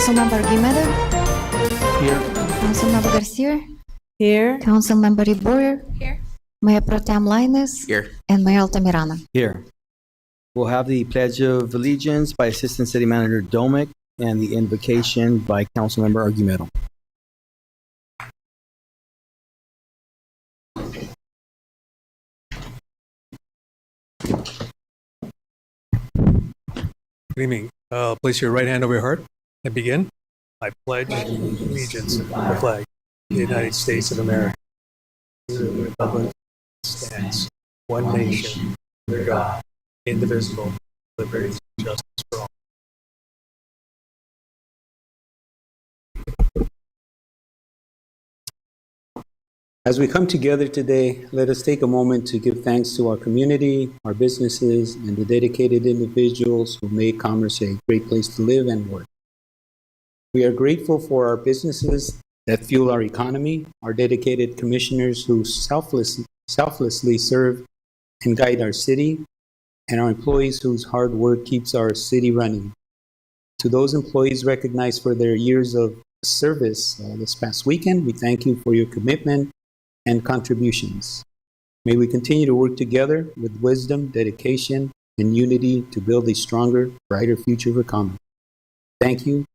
Councilmember Guimedo, Here. Councilmember Garcia, Here. Councilmember Boyer, Here. Mayor Pro Tem Linus, Here. and Mayor Altamirano. Here. We'll have the Pledge of Allegiance by Assistant City Manager Domick and the invocation by Councilmember Argumedo. Good evening. Place your right hand over your heart and begin. I pledge allegiance to the flag of the United States of America, to the republic that stands one nation, under God, indivisible, liberty, and justice for all. As we come together today, let us take a moment to give thanks to our community, our businesses, and the dedicated individuals who make Commerce a great place to live and work. We are grateful for our businesses that fuel our economy, our dedicated commissioners who selflessly serve and guide our city, and our employees whose hard work keeps our city running. To those employees recognized for their years of service this past weekend, we thank you for your commitment and contributions. May we continue to work together with wisdom, dedication, and unity to build a stronger, brighter future for Commerce. Thank you,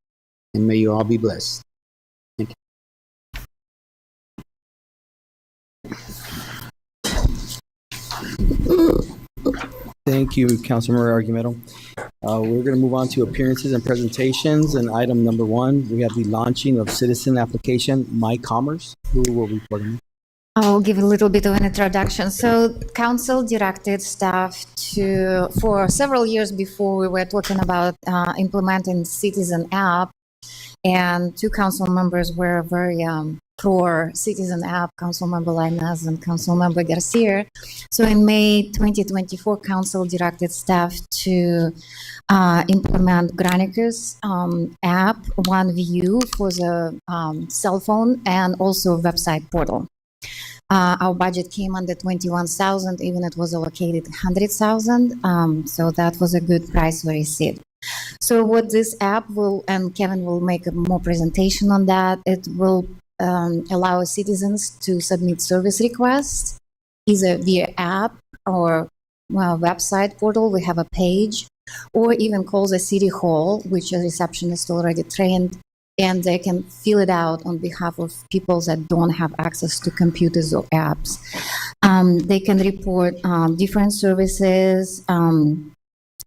and may you all be blessed. Thank you. Thank you, Councilmember Argumedo. We're going to move on to appearances and presentations. And item number 1, we have the launching of citizen application, My Commerce. Who will report on it? I'll give a little bit of an introduction. So council directed staff for several years before we were talking about implementing citizen app, and 2 council members were very pro citizen app, Councilmember Linus and Councilmember Garcia. So in May 2024, council directed staff to implement Granicus app, One View for the cell phone, and also website portal. Our budget came under 21,000, even it was allocated 100,000. So that was a good price we received. So what this app will, and Kevin will make a more presentation on that, it will allow citizens to submit service requests either via app or website portal. We have a page, or even call the city hall, which a receptionist already trained, and they can fill it out on behalf of people that don't have access to computers or apps. They can report different services,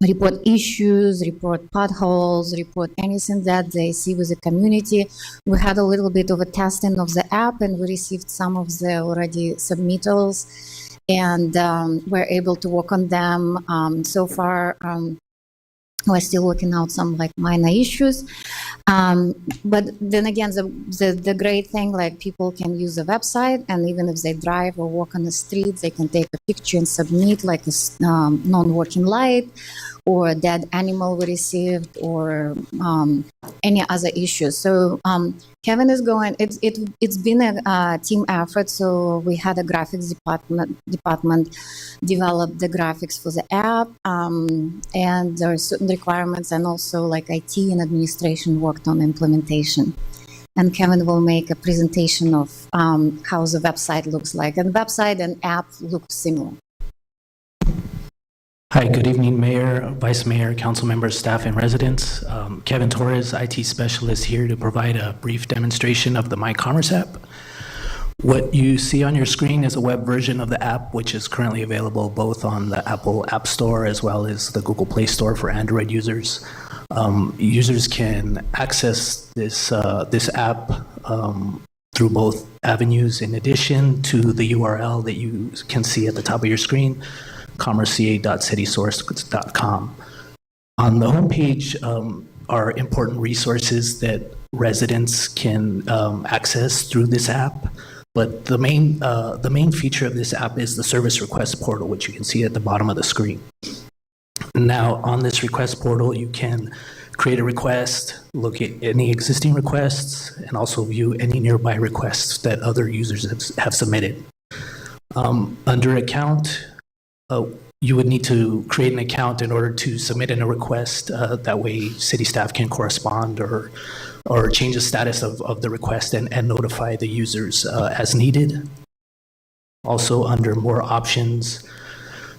report issues, report potholes, report anything that they see with the community. We had a little bit of a testing of the app, and we received some of the already submittals, and we're able to work on them. So far, we're still working out some minor issues. But then again, the great thing, people can use the website, and even if they drive or walk on the street, they can take a picture and submit a non-working light or a dead animal we received, or any other issues. So Kevin is going, it's been a team effort. So we had a graphics department develop the graphics for the app, and there are certain requirements, and also IT and administration worked on implementation. And Kevin will make a presentation of how the website looks like. And website and app look similar. Hi, good evening, Mayor, Vice Mayor, council members, staff, and residents. Kevin Torres, IT specialist, here to provide a brief demonstration of the My Commerce app. What you see on your screen is a web version of the app, which is currently available both on the Apple App Store as well as the Google Play Store for Android users. Users can access this app through both avenues, in addition to the URL that you can see at the top of your screen, commerceca.citysource.com. On the homepage are important resources that residents can access through this app. But the main feature of this app is the service request portal, which you can see at the bottom of the screen. Now, on this request portal, you can create a request, look at any existing requests, and also view any nearby requests that other users have submitted. Under account, you would need to create an account in order to submit in a request. That way, city staff can correspond or change the status of the request and notify the users as needed. Also, under more options,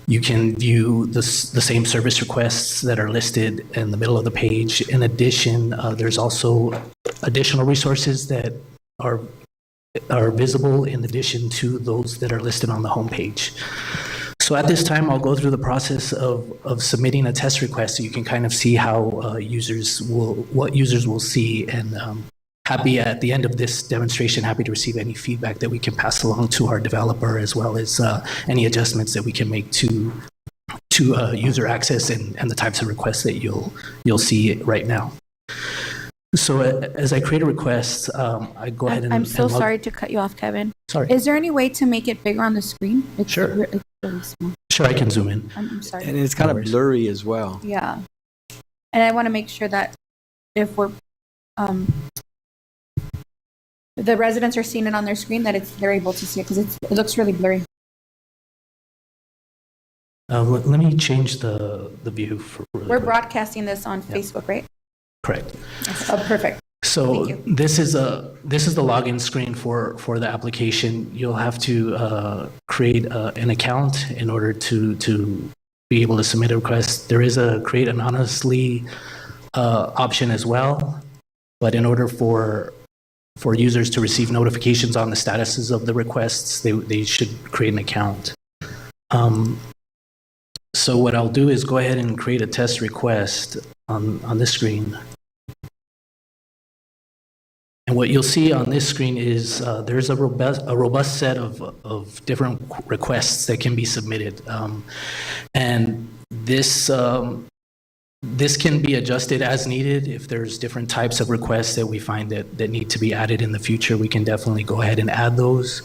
you can view the same service requests that are listed in the middle of the page. In addition, there's also additional resources that are visible in addition to those that are listed on the homepage. So at this time, I'll go through the process of submitting a test request so you can kind of see how what users will see, and happy at the end of this demonstration, happy to receive any feedback that we can pass along to our developer, as well as any adjustments that we can make to user access and the types of requests that you'll see right now. So as I create a request, I go ahead and I'm so and log- sorry to cut you off, Kevin. Sorry. Is there any way to make it bigger on the screen? It's Sure. It's really small. Sure, I can zoom in. I'm sorry. And it's kind No of worries. blurry as well. Yeah. And I want to make sure that if we're, the residents are seeing it on their screen, that they're able to see it, because it looks really blurry. Let me change the view for really We're quick. broadcasting this on Facebook, right? Correct. Oh, perfect. So Thank this is the login screen for the application. You'll have to create an account in order to be able to submit a request. There is a create anonymously option as well, but in order for users to receive notifications on the statuses of the requests, they should create an account. So what I'll do is go ahead and create a test request on this screen. And what you'll see on this screen is there's a robust set of different requests that can be submitted. And this can be adjusted as needed. If there's different types of requests that we find that need to be added in the future, we can definitely go ahead and add those.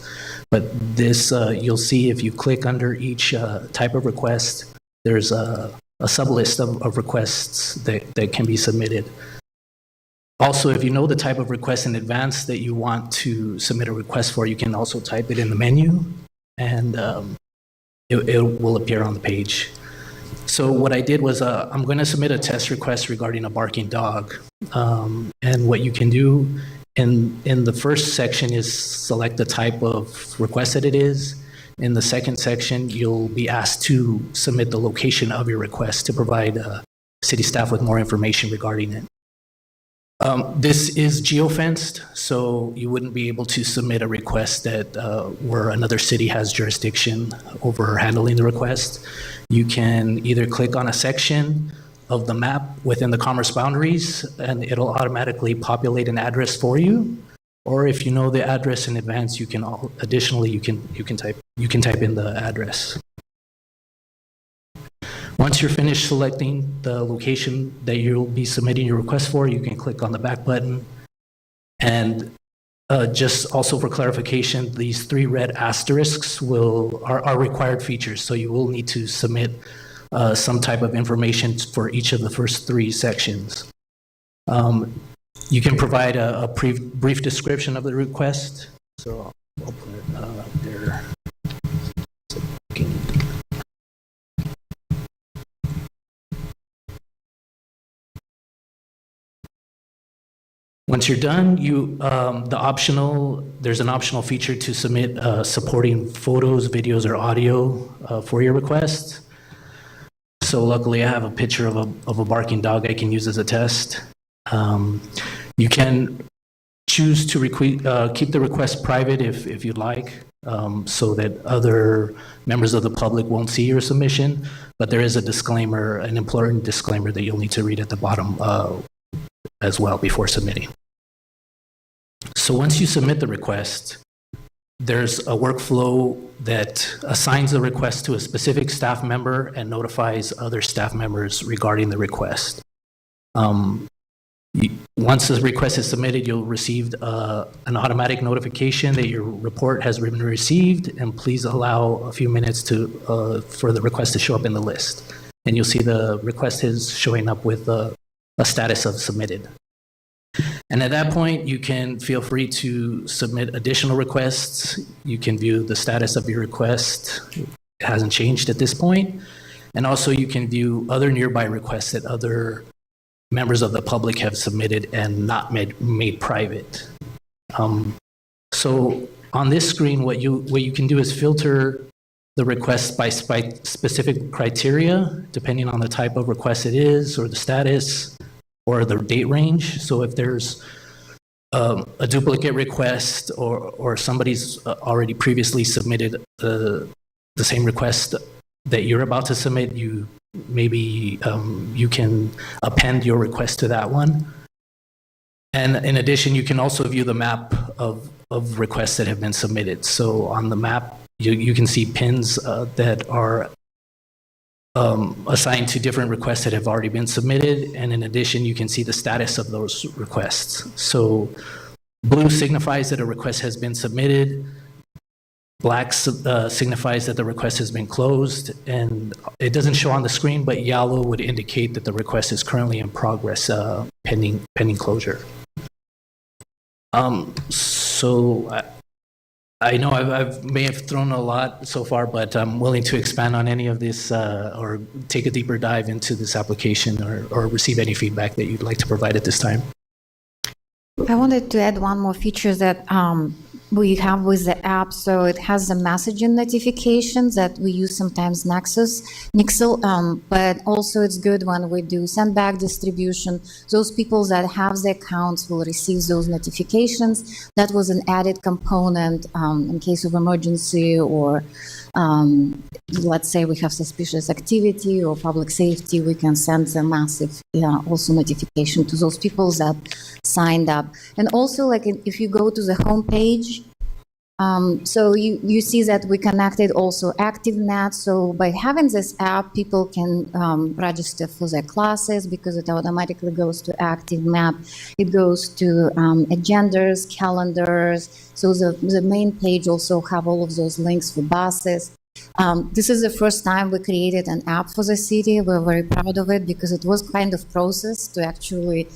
But this, you'll see if you click under each type of request, there's a sublist of requests that can be submitted. Also, if you know the type of request in advance that you want to submit a request for, you can also type it in the menu, and it will appear on the page. So what I did was I'm going to submit a test request regarding a barking dog. And what you can do in the first section is select the type of request that it is. In the second section, you'll be asked to submit the location of your request to provide city staff with more information regarding it. This is geofenced, so you wouldn't be able to submit a request that where another city has jurisdiction over handling the request. You can either click on a section of the map within the commerce boundaries, and it'll automatically populate an address for you. Or if you know the address in advance, you can additionally you can type in the address. Once you're finished selecting the location that you'll be submitting your request for, you can click on the back button. And just also for clarification, these 3 red asterisks are required features, so you will need to submit some type of information for each of the first 3 sections. You can provide a brief description of the request. So I'll put it there. Once you're done, there's an optional feature to submit supporting photos, videos, or audio for your request. So luckily, I have a picture of a barking dog I can use as a test. You can choose to keep the request private if you'd like, so that other members of the public won't see your submission. But there is a disclaimer, an important disclaimer that you'll need to read at the bottom as well before submitting. So once you submit the request, there's a workflow that assigns the request to a specific staff member and notifies other staff members regarding the request. Once the request is submitted, you'll receive an automatic notification that your report has been received, and please allow a few minutes for the request to show up in the list. And you'll see the request is showing up with a status of submitted. And at that point, you can feel free to submit additional requests. You can view the status of your request. It hasn't changed at this point. And also you can view other nearby requests that other members of the public have submitted and not made private. So on this screen, what you can do is filter the request by specific criteria, depending on the type of request it is, or the status, or the date range. So if there's a duplicate request, or somebody's already previously submitted the same request that you're about to submit, you can append your request to that one. And in addition, you can also view the map of requests that have been submitted. So on the map, you can see pins that are assigned to different requests that have already been submitted. And in addition, you can see the status of those requests. So blue signifies that a request has been submitted. Black signifies that the request has been closed. And it doesn't show on the screen, but yellow would indicate that the request is currently in progress, pending closure. So I know I may have thrown a lot so far, but I'm willing to expand on any of this or take a deeper dive into this application or receive any feedback that you'd like to provide at this time. I wanted to add one more feature that we have with the app. So it has the messaging notifications that we use sometimes Nixle, but also it's good when we do send-back distribution. Those people that have the accounts will receive those notifications. That was an added component in case of emergency, or let's say we have suspicious activity or public safety, we can send a massive also notification to those people that signed up. And also, like if you go to the home page, so you see that we connected also ActiveNet. So by having this app, people can register for their classes because it automatically goes to ActiveMap. It goes to agendas, calendars. So the main page also have all of those links for buses. This is the first time we created an app for the city. We're very proud of it because it was kind of process to actually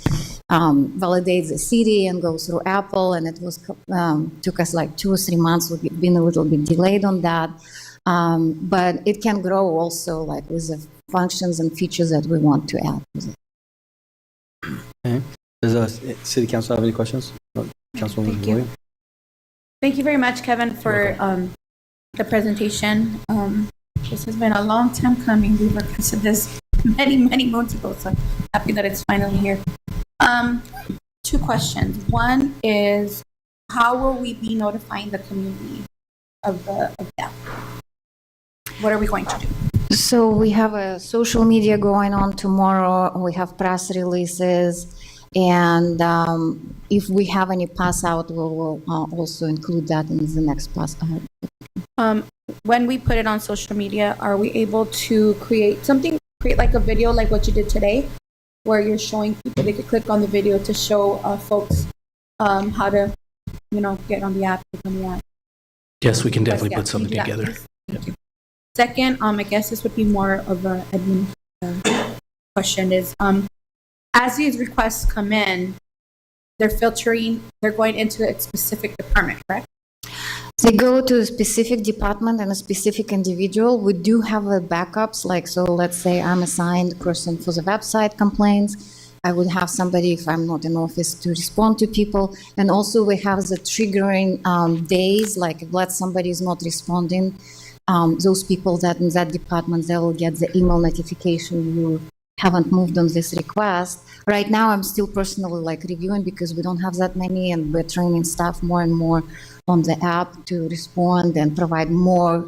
validate the city and go through Apple, and it was took us like 2 or 3 months. We've been a little bit delayed on that, but it can grow also, like with the functions and features that we want to add. Okay. Does the City Council have any questions? Councilwoman Thank you. Williams? Thank you very much, Kevin, for the presentation. This has been a long time coming. We requested this many months ago, so I'm happy that it's finally here. 2 questions. One is, how will we be notifying the community of that? What are we going to do? So we have a social media going on tomorrow. We have press releases. And if we have any pass out, we will also include that in the next pass out. When we put it on social media, are we able to create like a video like what you did today, where you're showing people, they could click on the video to show folks how to, get on the app, click on the app? Yes, we can definitely Yeah, put something can you do that, together. please? Thank you. Second, I guess this would be more of an admin question is, as these requests come in, they're going into a specific department, correct? They go to a specific department and a specific individual. We do have backups, so let's say I'm assigned person for the website complaints. I would have somebody, if I'm not in office, to respond to people. And also we have the triggering days, like if somebody is not responding, those people that in that department, they will get the email notification, you haven't moved on this request. Right now, I'm still personally reviewing because we don't have that many, and we're training staff more and more on the app to respond and provide more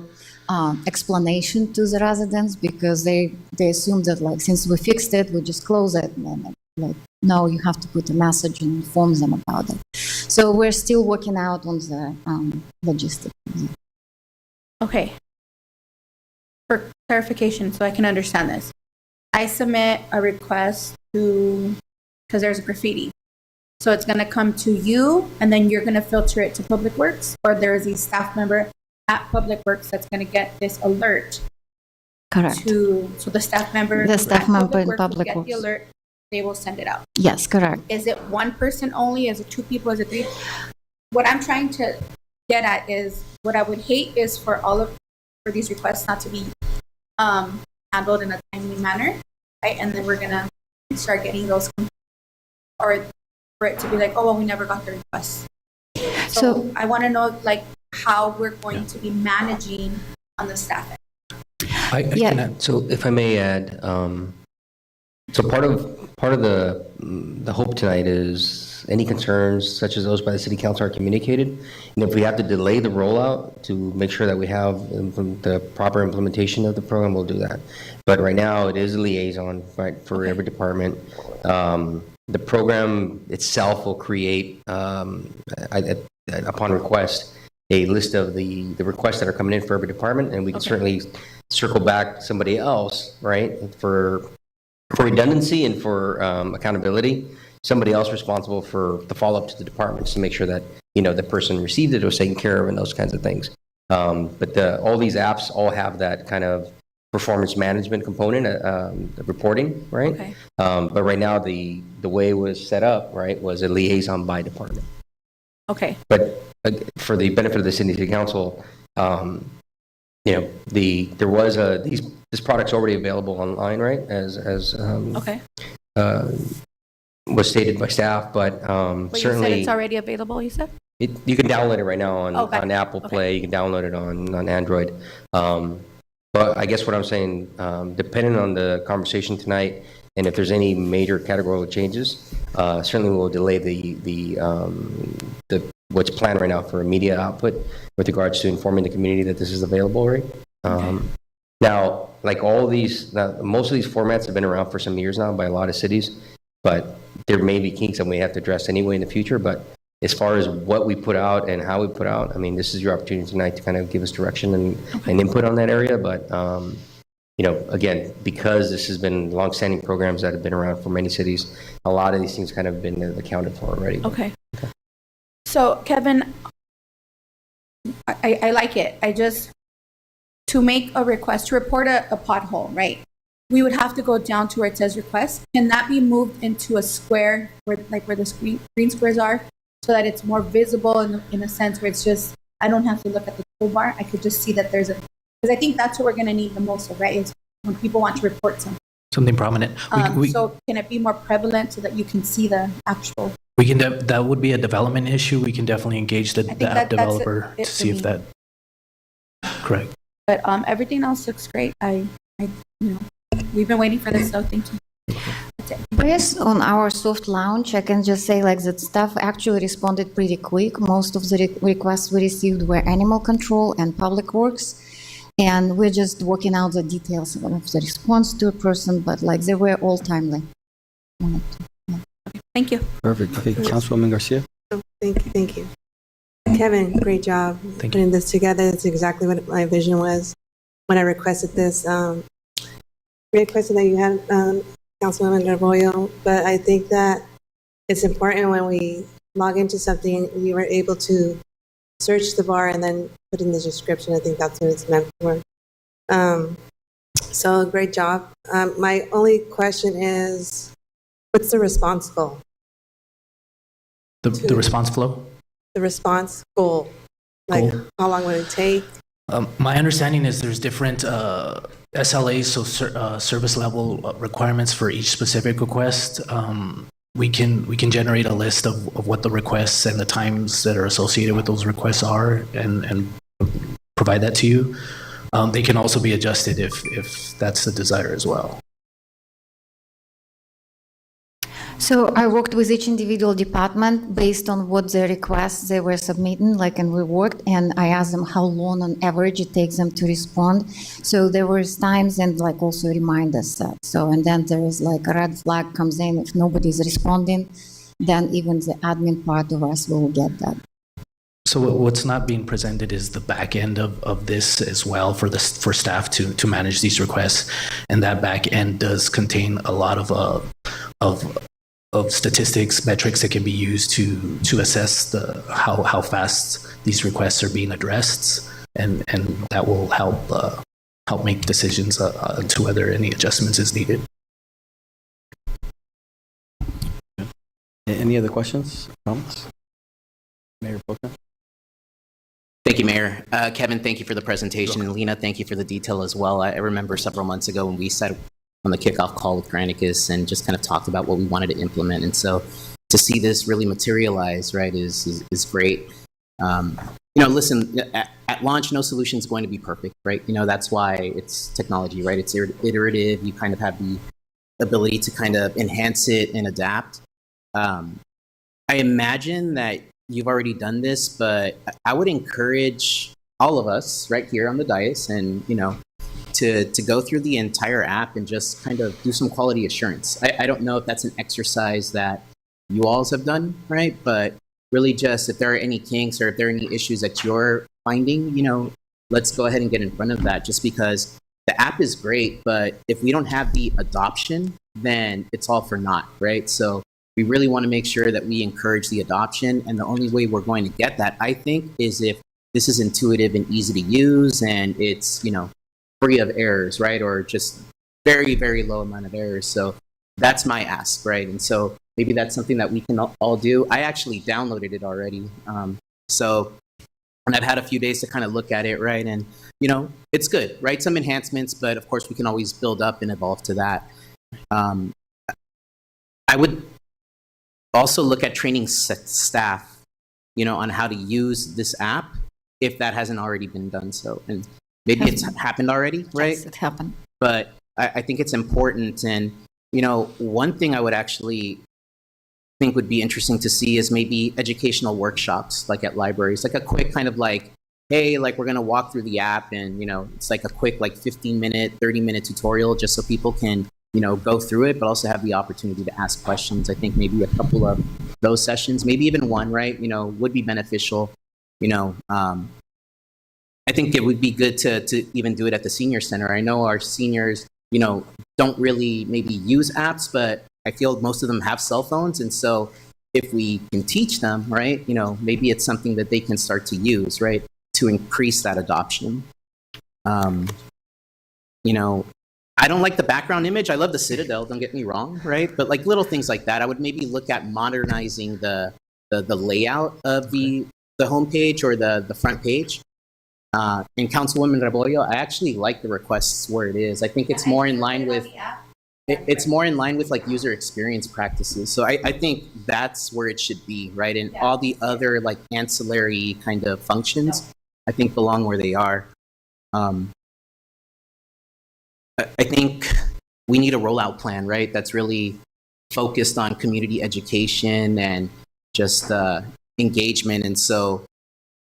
explanation to the residents, because they assume that since we fixed it, we just close it. And no, you have to put a message and inform them about it. So we're still working out on the logistics. Okay. For clarification, so I can understand this. I submit a request because there's a graffiti. So it's going to come to you, and then you're going to filter it to Public Works, or there is a staff member at Public Works that's going to get this alert. Correct. So the staff member, The staff at member in will Public get the Works. alert. They will send it out. Yes, correct. Is it one person only? Is it 2 people? Is it 3? What I'm trying to get at is, what I would hate is for these requests not to be handled in a timely manner, right? And then we're gonna start getting those, or for it to be like, oh, well, we never got the request. So I want to know like how we're going to be managing on the staff end. I Yeah. can add- So if I may add, so part of the hope tonight is any concerns such as those by the city council are communicated. And if we have to delay the rollout to make sure that we have the proper implementation of the program, we'll do that. But right now, it is a liaison, right, for every department. The program itself will create, upon request, a list of the requests that are coming in for every department, and we can certainly circle back somebody else, right, for redundancy and for accountability, somebody else responsible for the follow-up to the departments to make sure that, the person received it, was taken care of, and those kinds of things. But all these apps all have that kind of performance management component, the reporting, right? Okay. But right now, the way it was set up, right, was a liaison by department. Okay. But for the benefit of the city council, there was this product's already available online, right? As Okay. was stated by staff, but But you said certainly it's already available, you said? you can download it right now Okay. on Apple Okay. Play. You can download it on Android. But I guess what I'm saying, depending on the conversation tonight, and if there's any major categorical changes, certainly we'll delay the what's planned right now for immediate output with regards to informing the community that this is available, right? Now, like most of these formats have been around for some years now by a lot of cities, but there may be kinks that we have to address anyway in the future. But as far as what we put out and how we put out, I mean, this is your opportunity tonight to kind of give us direction and input on that area. But, again, because this has been longstanding programs that have been around for many cities, a lot of these things kind of been accounted for already. Okay. So Kevin, I like it. To make a request, to report a pothole, right? We would have to go down to where it says request. Can that be moved into a square where the green squares are, so that it's more visible in a sense where it's just, I don't have to look at the toolbar. I could just see that because I think that's what we're going to need the most of, right? Is when people want to report something. Something prominent. So can it be more prevalent so that you can see the actual? We can, that would be a development issue. We can definitely engage the think app that's developer it to for see if me. that, correct. But everything else looks great. We've been waiting for this, so thank you. That's it. Based on our soft launch, I can just say like that staff actually responded pretty quick. Most of the requests we received were animal control and public works. And we're just working out the details of the response to a person, but like they were all timely. Thank you. Perfect. Okay, Councilwoman Garcia? Thank you. Kevin, great job Thank you. putting this together. That's exactly what my vision was when I requested this. Requested that you had Councilwoman Arroyo, but I think that it's important when we log into something, we were able to search the bar and then put in the description. I think that's what it's meant for. So great job. My only question is, what's the response goal? The response flow? The response goal? Like, how long would it take? My understanding is there's different SLAs, so service level requirements for each specific request. We can generate a list of what the requests and the times that are associated with those requests are, and provide that to you. They can also be adjusted if that's the desire as well. So I worked with each individual department based on what the requests they were submitting, and we worked, and I asked them how long on average it takes them to respond. So there was times and also reminders set. So, and then there is a red flag comes in if nobody's responding, then even the admin part of us will get that. So what's not being presented is the back end of this as well for staff to manage these requests, and that back end does contain a lot of statistics, metrics that can be used to assess how fast these requests are being addressed, and that will help make decisions to whether any adjustments is needed. Any other questions, comments? Mayor Poca? Thank you, Mayor. Kevin, thank you for the presentation. And Lena, thank you for the detail as well. I remember several months ago when we sat on the kickoff call with Granicus and just kind of talked about what we wanted to implement. And so to see this really materialize, right, is great. Listen, at launch, no solution is going to be perfect, right? That's why it's technology, right? It's iterative. You kind of have the ability to kind of enhance it and adapt. I imagine that you've already done this, but I would encourage all of us right here on the dais and, to go through the entire app and just kind of do some quality assurance. I don't know if that's an exercise that you all have done, right? But really just if there are any kinks or if there are any issues that you're finding, let's go ahead and get in front of that, just because the app is great, but if we don't have the adoption, then it's all for naught, right? So we really want to make sure that we encourage the adoption. And the only way we're going to get that, I think, is if this is intuitive and easy to use and it's, free of errors, right? Or just very, very low amount of errors. So that's my ask, right? And so maybe that's something that we can all do. I actually downloaded it already. And I've had a few days to kind of look at it, right? And, it's good, right? Some enhancements, but of course we can always build up and evolve to that. I would also look at training staff, on how to use this app if that hasn't already been done so. And maybe it's happened already, right? Yes, it happened. But I think it's important. And, one thing I would actually think would be interesting to see is maybe educational workshops, like at libraries, like a quick kind of like, hey, like we're going to walk through the app and, it's like a quick like 15-minute, 30-minute tutorial just so people can, go through it, but also have the opportunity to ask questions. I think maybe a couple of those sessions, maybe even one, right, would be beneficial. I think it would be good to even do it at the senior center. I know our seniors, don't really maybe use apps, but I feel most of them have cell phones. And so if we can teach them, right, maybe it's something that they can start to use, right, to increase that adoption. I don't like the background image. I love the Citadel, don't get me wrong, right? But like little things like that, I would maybe look at modernizing the layout of the homepage or the front page. And Councilwoman Rebollo, I actually like the requests where it is. I think it's more in line with it's more in line with like user experience practices. So I think that's where it should be, right? And all the other like ancillary kind of functions, I think belong where they are. I think we need a rollout plan, right? That's really focused on community education and just engagement. And so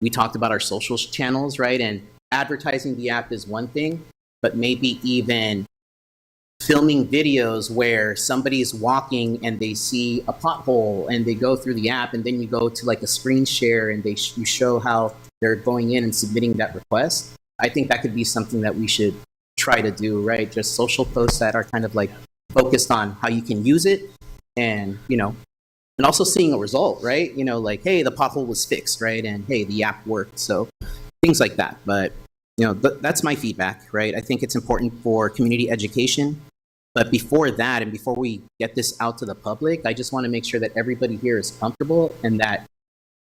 we talked about our social channels, right? And advertising the app is one thing, but maybe even filming videos where somebody's walking and they see a pothole and they go through the app, and then you go to like a screen share and you show how they're going in and submitting that request. I think that could be something that we should try to do, right? Just social posts that are kind of like focused on how you can use it and, and also seeing a result, right? Like, hey, the pothole was fixed, right? And hey, the app worked. So things like that. But, that's my feedback, right? I think it's important for community education. But before that, and before we get this out to the public, I just want to make sure that everybody here is comfortable and that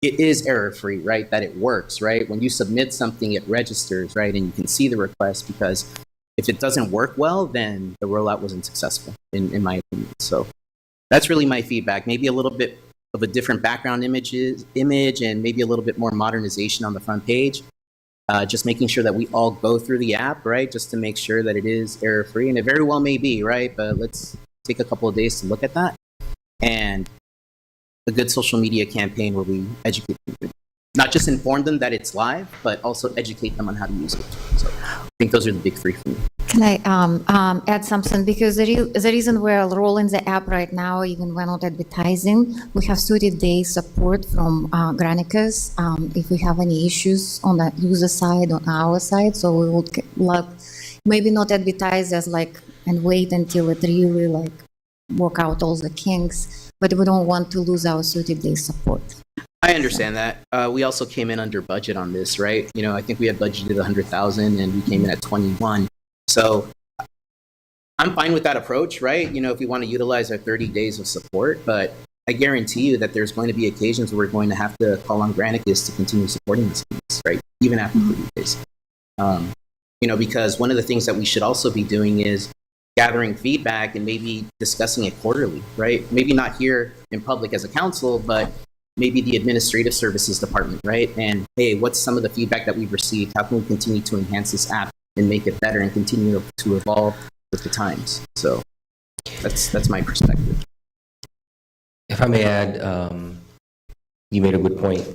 it is error-free, right? That it works, right? When you submit something, it registers, right? And you can see the request, because if it doesn't work well, then the rollout wasn't successful, in my opinion. So that's really my feedback. Maybe a little bit of a different background image and maybe a little bit more modernization on the front page. Just making sure that we all go through the app, right? Just to make sure that it is error-free. And it very well may be, right? But let's take a couple of days to look at that. And a good social media campaign where we educate them. Not just inform them that it's live, but also educate them on how to use it. So I think those are the big three for me. Can I add something? Because the reason we're rolling the app right now, even when not advertising, we have 30-day support from Granicus if we have any issues on the user side, on our side. So we would maybe not advertise as and wait until it really work out all the kinks, but we don't want to lose our 30-day support. I understand that. We also came in under budget on this, right? I think we had budgeted 100,000 and we came in at 21. So I'm fine with that approach, right? If we want to utilize our 30 days of support, but I guarantee you that there's going to be occasions where we're going to have to call on Granicus to continue supporting this case, right? Even after 30 days. Because one of the things that we should also be doing is gathering feedback and maybe discussing it quarterly, right? Maybe not here in public as a council, but maybe the administrative services department, right? And hey, what's some of the feedback that we've received? How can we continue to enhance this app and make it better and continue to evolve with the times? So that's my perspective. If I may add, you made a good point.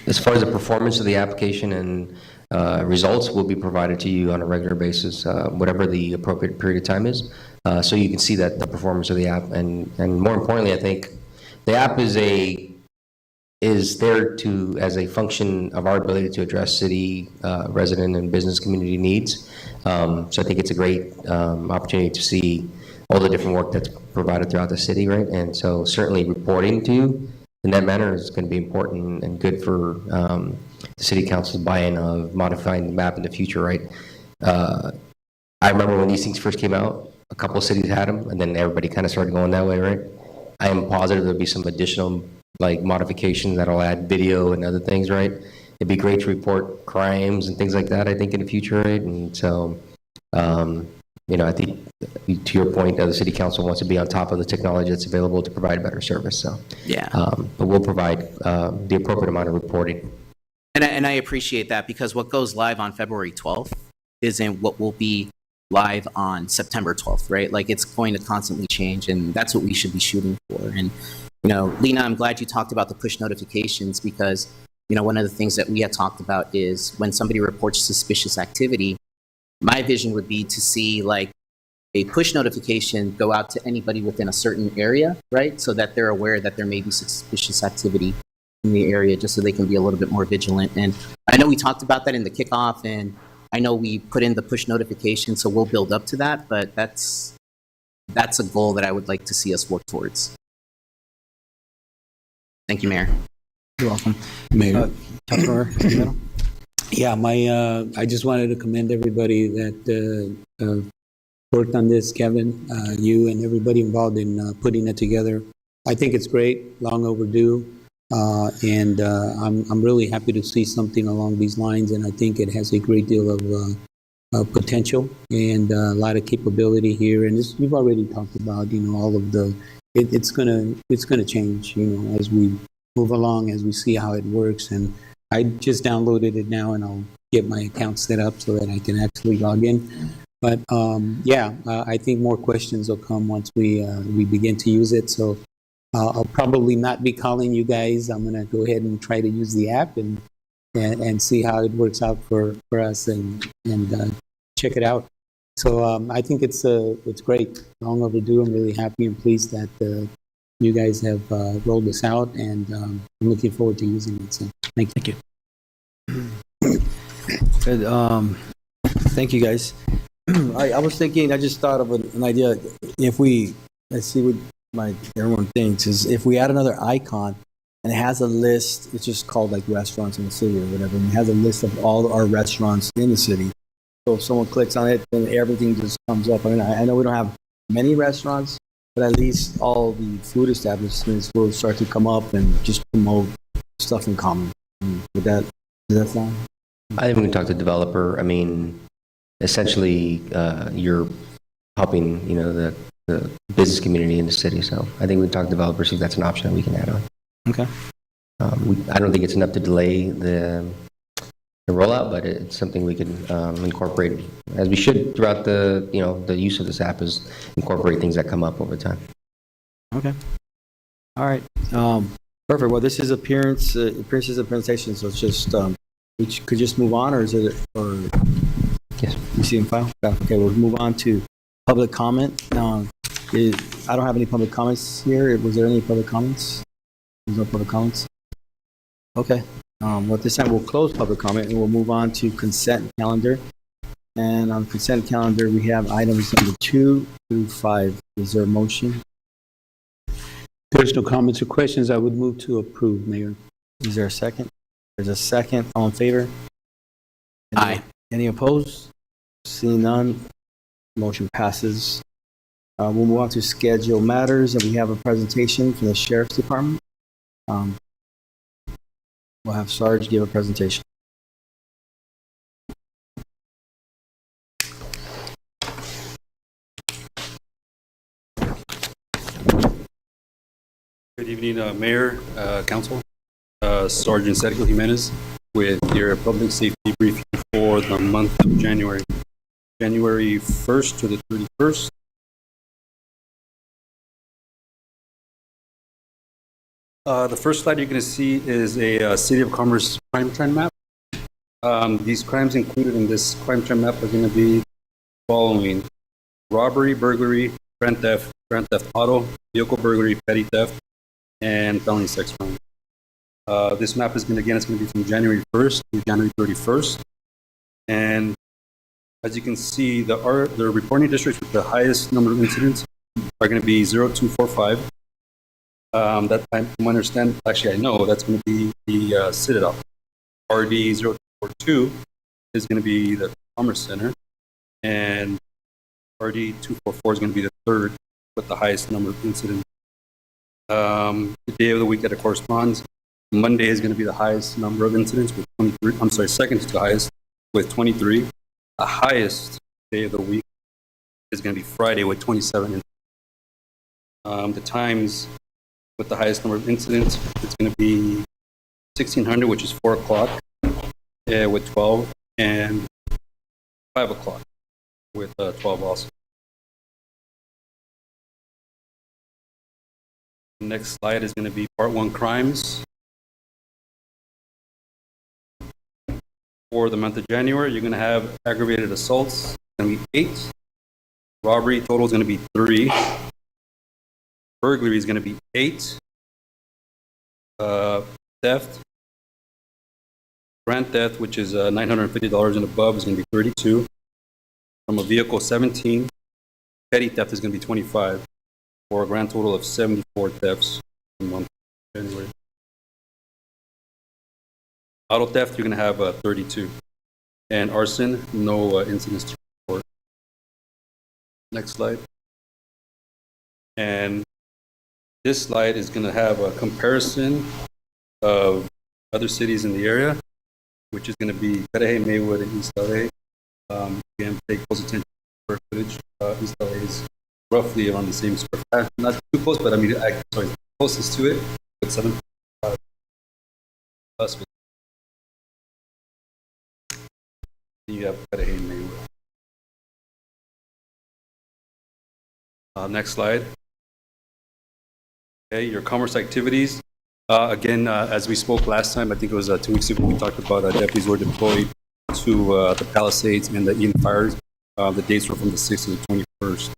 As far as the performance of the application and results will be provided to you on a regular basis, whatever the appropriate period of time is, so you can see that the performance of the app. And more importantly, I think the app is there as a function of our ability to address city resident and business community needs. So I think it's a great opportunity to see all the different work that's provided throughout the city, right? And so certainly reporting to you in that manner is going to be important and good for the city council's buy-in of modifying the map in the future, right? I remember when these things first came out, a couple of cities had them, and then everybody kind of started going that way, right? I am positive there'll be some additional modifications that'll add video and other things, right? It'd be great to report crimes and things like that, I think, in the future, right? And so, I think to your point, the city council wants to be on top of the technology that's available to provide better service. So, Yeah. but we'll provide the appropriate amount of reporting. And I appreciate that, because what goes live on February 12th isn't what will be live on September 12th, right? Like, it's going to constantly change, and that's what we should be shooting for. And, Lena, I'm glad you talked about the push notifications, because, one of the things that we had talked about is when somebody reports suspicious activity, my vision would be to see a push notification go out to anybody within a certain area, right? So that they're aware that there may be suspicious activity in the area, just so they can be a little bit more vigilant. And I know we talked about that in the kickoff, and I know we put in the push notification, so we'll build up to that, but that's a goal that I would like to see us work towards. Thank you, Mayor. You're welcome. Mayor. Councilmember Argumedo? Yeah, I just wanted to commend everybody that worked on this, Kevin, you and everybody involved in putting it together. I think it's great, long overdue, and I'm really happy to see something along these lines, and I think it has a great deal of potential and a lot of capability here. And this, we've already talked about, all of the. It's gonna change, as we move along, as we see how it works. And I just downloaded it now, and I'll get my account set up so that I can actually log in. But I think more questions will come once we begin to use it. So I'll probably not be calling you guys. I'm gonna go ahead and try to use the app and see how it works out for us and check it out. So I think it's great, long overdue. I'm really happy and pleased that you guys have rolled this out, and I'm looking forward to using it. So thank you. Good. Thank you, guys. I was thinking, I just thought of an idea. Let's see what everyone thinks, is if we add another icon and it has a list, it's just called restaurants in the city or whatever, and it has a list of all our restaurants in the city. So if someone clicks on it, then everything just comes up. I mean, I know we don't have many restaurants, but at least all the food establishments will start to come up and just promote stuff in common. Does that sound? I think we can talk to the developer. I mean, essentially, you're helping, the business community in the city. So I think we can talk to developers, see if that's an option that we can add on. Okay. I don't think it's enough to delay the rollout, but it's something we can incorporate, as we should throughout the use of this app, is incorporate things that come up over time. Okay. All right. Perfect. Well, this is appearances and presentations. So it's just we could just move on, or is it? Or yes, you see in file. Okay. We'll move on to public comment. I don't have any public comments here. Was there any public comments? There's no public comments. Okay. Well, this time we'll close public comment and we'll move on to consent calendar. And on consent calendar, we have items number 2 through 5. Is there a motion? There's no comments or questions. I would move to approve, Mayor. Is there a second? There's a second. All in favor? Aye. Any opposed? Seeing none, motion passes. We'll move on to schedule matters, and we have a presentation from the Sheriff's Department. We'll have Sarge give a presentation. Good evening, Mayor, Council. Sergeant Sergio Jimenez with your public safety briefing for the month of January. January 1st to the 31st. The first slide you're going to see is a City of Commerce crime trend map. These crimes included in this crime trend map are going to be following: robbery, burglary, grand theft auto, vehicle burglary, petty theft, and felony sex crime. This map is going to be from January 1st to January 31st. And as you can see, the reporting districts with the highest number of incidents are going to be 0245. That I understand, actually I know that's going to be the Citadel. RD 0242 is going to be the Commerce Center. And RD 244 is going to be the third with the highest number of incidents. The day of the week that it corresponds, Monday is going to be the highest number of incidents with 23. I'm sorry, second to the highest with 23. The highest day of the week is going to be Friday with 27. The times with the highest number of incidents, it's going to be 1600, which is 4 o'clock with 12, and 5 o'clock with 12 also. The next slide is going to be Part 1 crimes. For the month of January, you're going to have aggravated assaults, it's going to be 8. Robbery total is going to be 3. Burglary is going to be 8. Theft, grand theft, which is $950 and above, is going to be 32. From a vehicle, 17. Petty theft is going to be 25. For a grand total of 74 thefts in the month of January. Auto theft, you're going to have 32. And arson, no incidents to report. Next slide. And this slide is going to have a comparison of other cities in the area, which is going to be Cudahy, Maywood, and East LA. Again, pay close attention to square footage. East LA is roughly around the same square footage. Not too close, but I mean, closest to it, but 7 plus. You have Cudahy and Maywood. Next slide. Okay, your commerce activities. Again, as we spoke last time, I think it was 2 weeks ago, we talked about deputies were deployed to the Palisades and the Eden Fires. The dates were from the 6th to the 21st.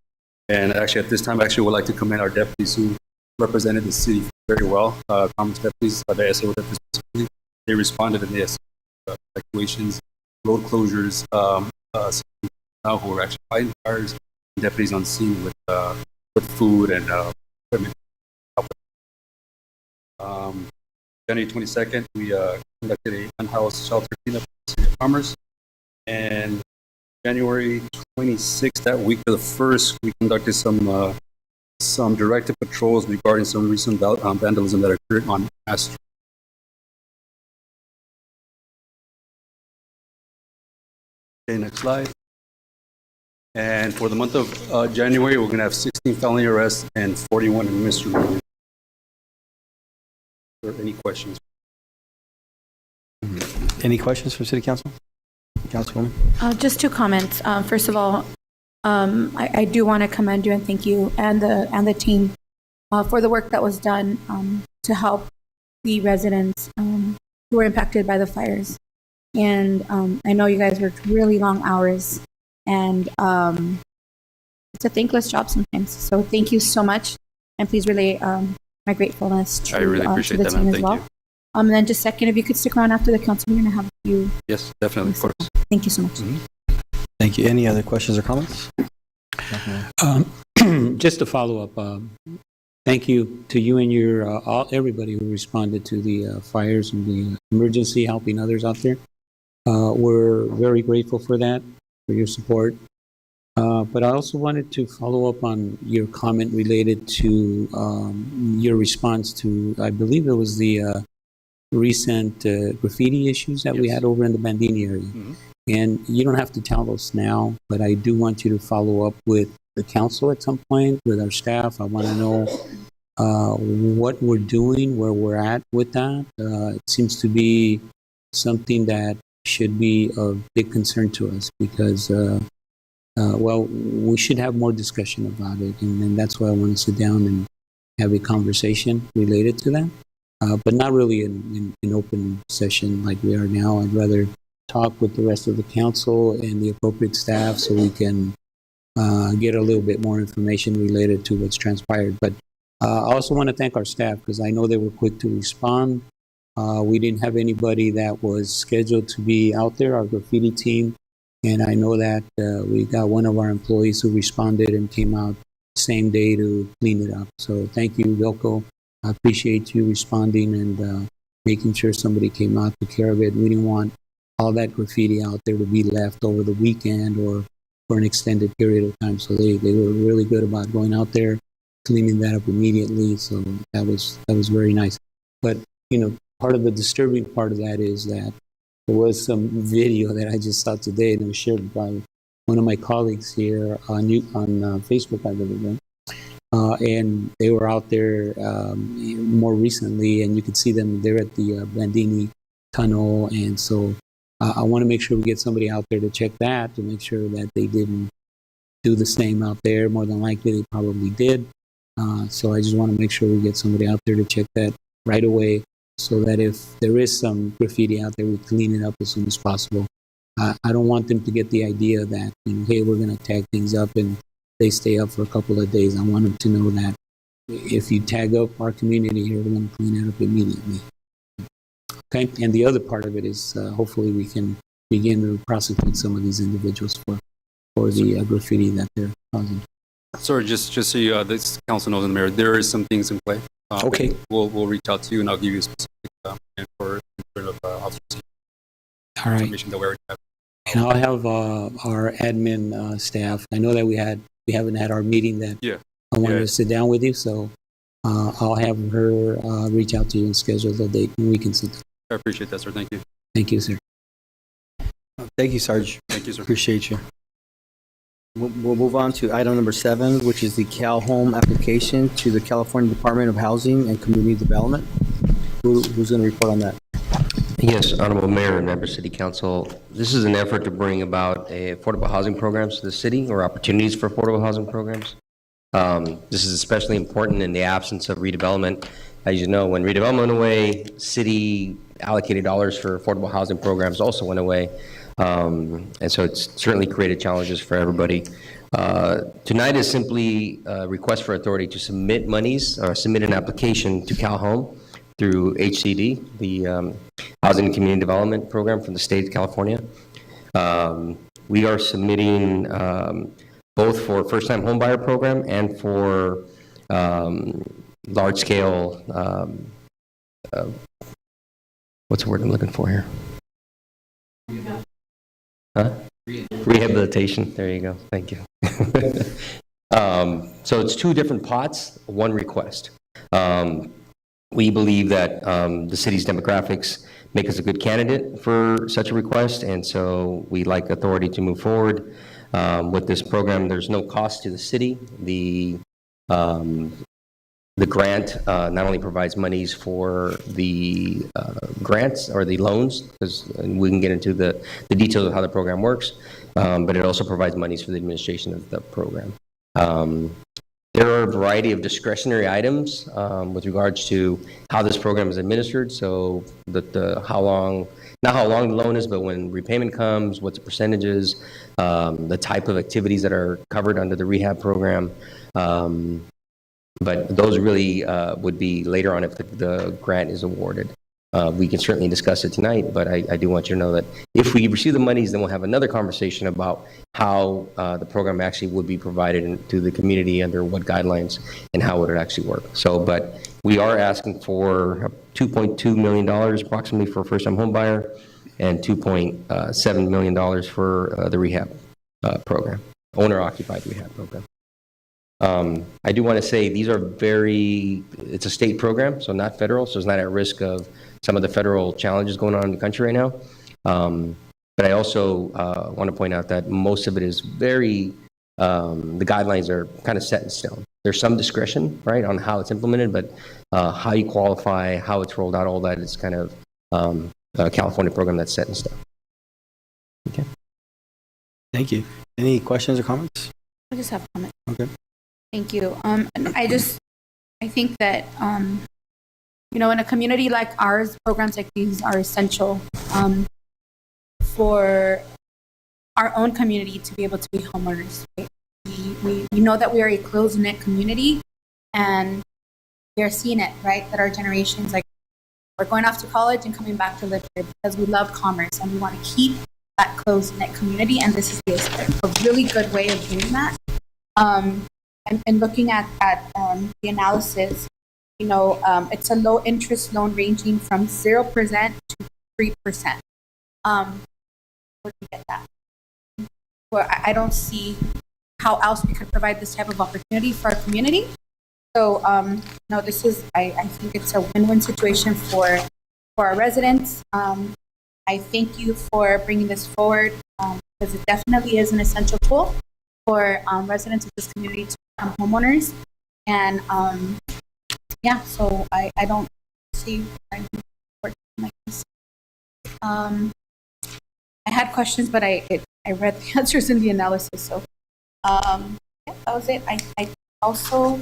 And actually, at this time, I would like to commend our deputies who represented the city very well. Commerce deputies, the SAO deputies specifically, they responded in the evacuations, road closures, who were actually fighting fires, deputies on scene with food and equipment. January 22nd, we conducted a unhoused shelter cleanup in the City of Commerce. And January 26th, that week of the 1st, we conducted some directed patrols regarding some recent vandalism that occurred on Astor. Okay, next slide. And for the month of January, we're going to have 16 felony arrests and 41 misdemeanors. Are there any questions? Any questions for City Council? Councilwoman? Just 2 comments. First of all, I do want to commend you and thank you and the team for the work that was done to help the residents who were impacted by the fires. And I know you guys worked really long hours, and it's a thankless job sometimes. So thank you so much, and please relay my gratefulness to, I really appreciate to the that, team man. as Thank well. you. And then just second, if you could stick around after the council meeting, I have a few. Yes, definitely, of course. Thank you so much. Thank you. Any other questions or comments? Just to follow up, thank you to you and your everybody who responded to the fires and the emergency, helping others out there. We're very grateful for that, for your support. But I also wanted to follow up on your comment related to your response to, I believe it was the recent graffiti issues that we Yes. had over in the Bandini area. Mhm. And you don't have to tell us now, but I do want you to follow up with the council at some point, with our staff. I want to know what we're doing, where we're at with that. It seems to be something that should be of big concern to us because, well, we should have more discussion about it. And that's why I want to sit down and have a conversation related to that, but not really in open session like we are now. I'd rather talk with the rest of the council and the appropriate staff so we can get a little bit more information related to what's transpired. But I also want to thank our staff because I know they were quick to respond. We didn't have anybody that was scheduled to be out there, our graffiti team. And I know that we got one of our employees who responded and came out same day to clean it up. So thank you, Vilko. I appreciate you responding and making sure somebody came out, took care of it. We didn't want all that graffiti out there to be left over the weekend or for an extended period of time. So they were really good about going out there, cleaning that up immediately. So that was very nice. But, you know, part of the disturbing part of that is that there was some video that I just saw today and it was shared by one of my colleagues here on Facebook, I believe. And they were out there more recently, and you could see them. They're at the Bandini tunnel, and so I want to make sure we get somebody out there to check that to make sure that they didn't do the same out there. More than likely, they probably did. So I just want to make sure we get somebody out there to check that right away, so that if there is some graffiti out there, we clean it up as soon as possible. I don't want them to get the idea that, you know, hey, we're going to tag things up and they stay up for a couple of days. I want them to know that if you tag up our community here, we're going to clean it up immediately. Okay, and the other part of it is hopefully we can begin to prosecute some of these individuals for the graffiti that they're causing. Sorry, just so you, this council knows, and the mayor, there is some things in play. Okay. We'll reach out to you and I'll give you a specific and for officers All right. information that we already have. And I'll have our admin staff. I know that we haven't had our meeting that Yeah. I wanted Yeah. to sit down with you, so I'll have her reach out to you and schedule the date and we can sit down. I appreciate that, sir. Thank you. Thank you, sir. Thank you, Sarge. Thank you, sir. Appreciate you. We'll move on to item number 7, which is the Cal Home application to the California Department of Housing and Community Development. Who's going to report on that? Yes, Honorable Mayor and Member City Council, this is an effort to bring about affordable housing programs to the city or opportunities for affordable housing programs. This is especially important in the absence of redevelopment. As you know, when redevelopment went away, city allocated dollars for affordable housing programs also went away. And so it's certainly created challenges for everybody. Tonight is simply a request for authority to submit monies or submit an application to Cal Home through HCD, the Housing and Community Development Program from the state of California. We are submitting both for first-time homebuyer program and for large-scale, what's the word I'm looking for here? Huh? Rehabilitation. There you go. Thank you. So it's 2 different pots, 1 request. We believe that the city's demographics make us a good candidate for such a request, and so we'd like authority to move forward with this program. There's no cost to the city. The grant not only provides monies for the grants or the loans, because we can get into the details of how the program works, but it also provides monies for the administration of the program. There are a variety of discretionary items with regards to how this program is administered. So not how long the loan is, but when repayment comes, what the percentage is, the type of activities that are covered under the rehab program. But those really would be later on if the grant is awarded. We can certainly discuss it tonight, but I do want you to know that if we receive the monies, then we'll have another conversation about how the program actually would be provided to the community, under what guidelines, and how would it actually work. So, but we are asking for $2.2 million approximately for first-time home buyer and $2.7 million for the rehab program. owner-occupied rehab program. I do want to say these are it's a state program, so not federal, so it's not at risk of some of the federal challenges going on in the country right now. But I also want to point out that most of it is the guidelines are kind of set in stone. There's some discretion, right, on how it's implemented, but how you qualify, how it's rolled out, all that is kind of a California program that's set in stone. Okay. Thank you. Any questions or comments? I just have a comment. Okay. Thank you. And I think that, in a community like ours, programs like these are essential for our own community to be able to be homeowners. Right? We know that we are a closed-knit community, and they're seeing it, right? That our generations, like, we're going off to college and coming back to live here because we love commerce and we want to keep that closed-knit community, and this is a really good way of doing that. And looking at the analysis, it's a low-interest loan ranging from 0% to 3%. Where do we get that? Well, I don't see how else we could provide this type of opportunity for our community. So, this is, I think it's a win-win situation for our residents. I thank you for bringing this forward because it definitely is an essential tool for residents of this community to become homeowners. And so I don't see anything like this. I had questions, but I read the answers in the analysis. So that was it. I also,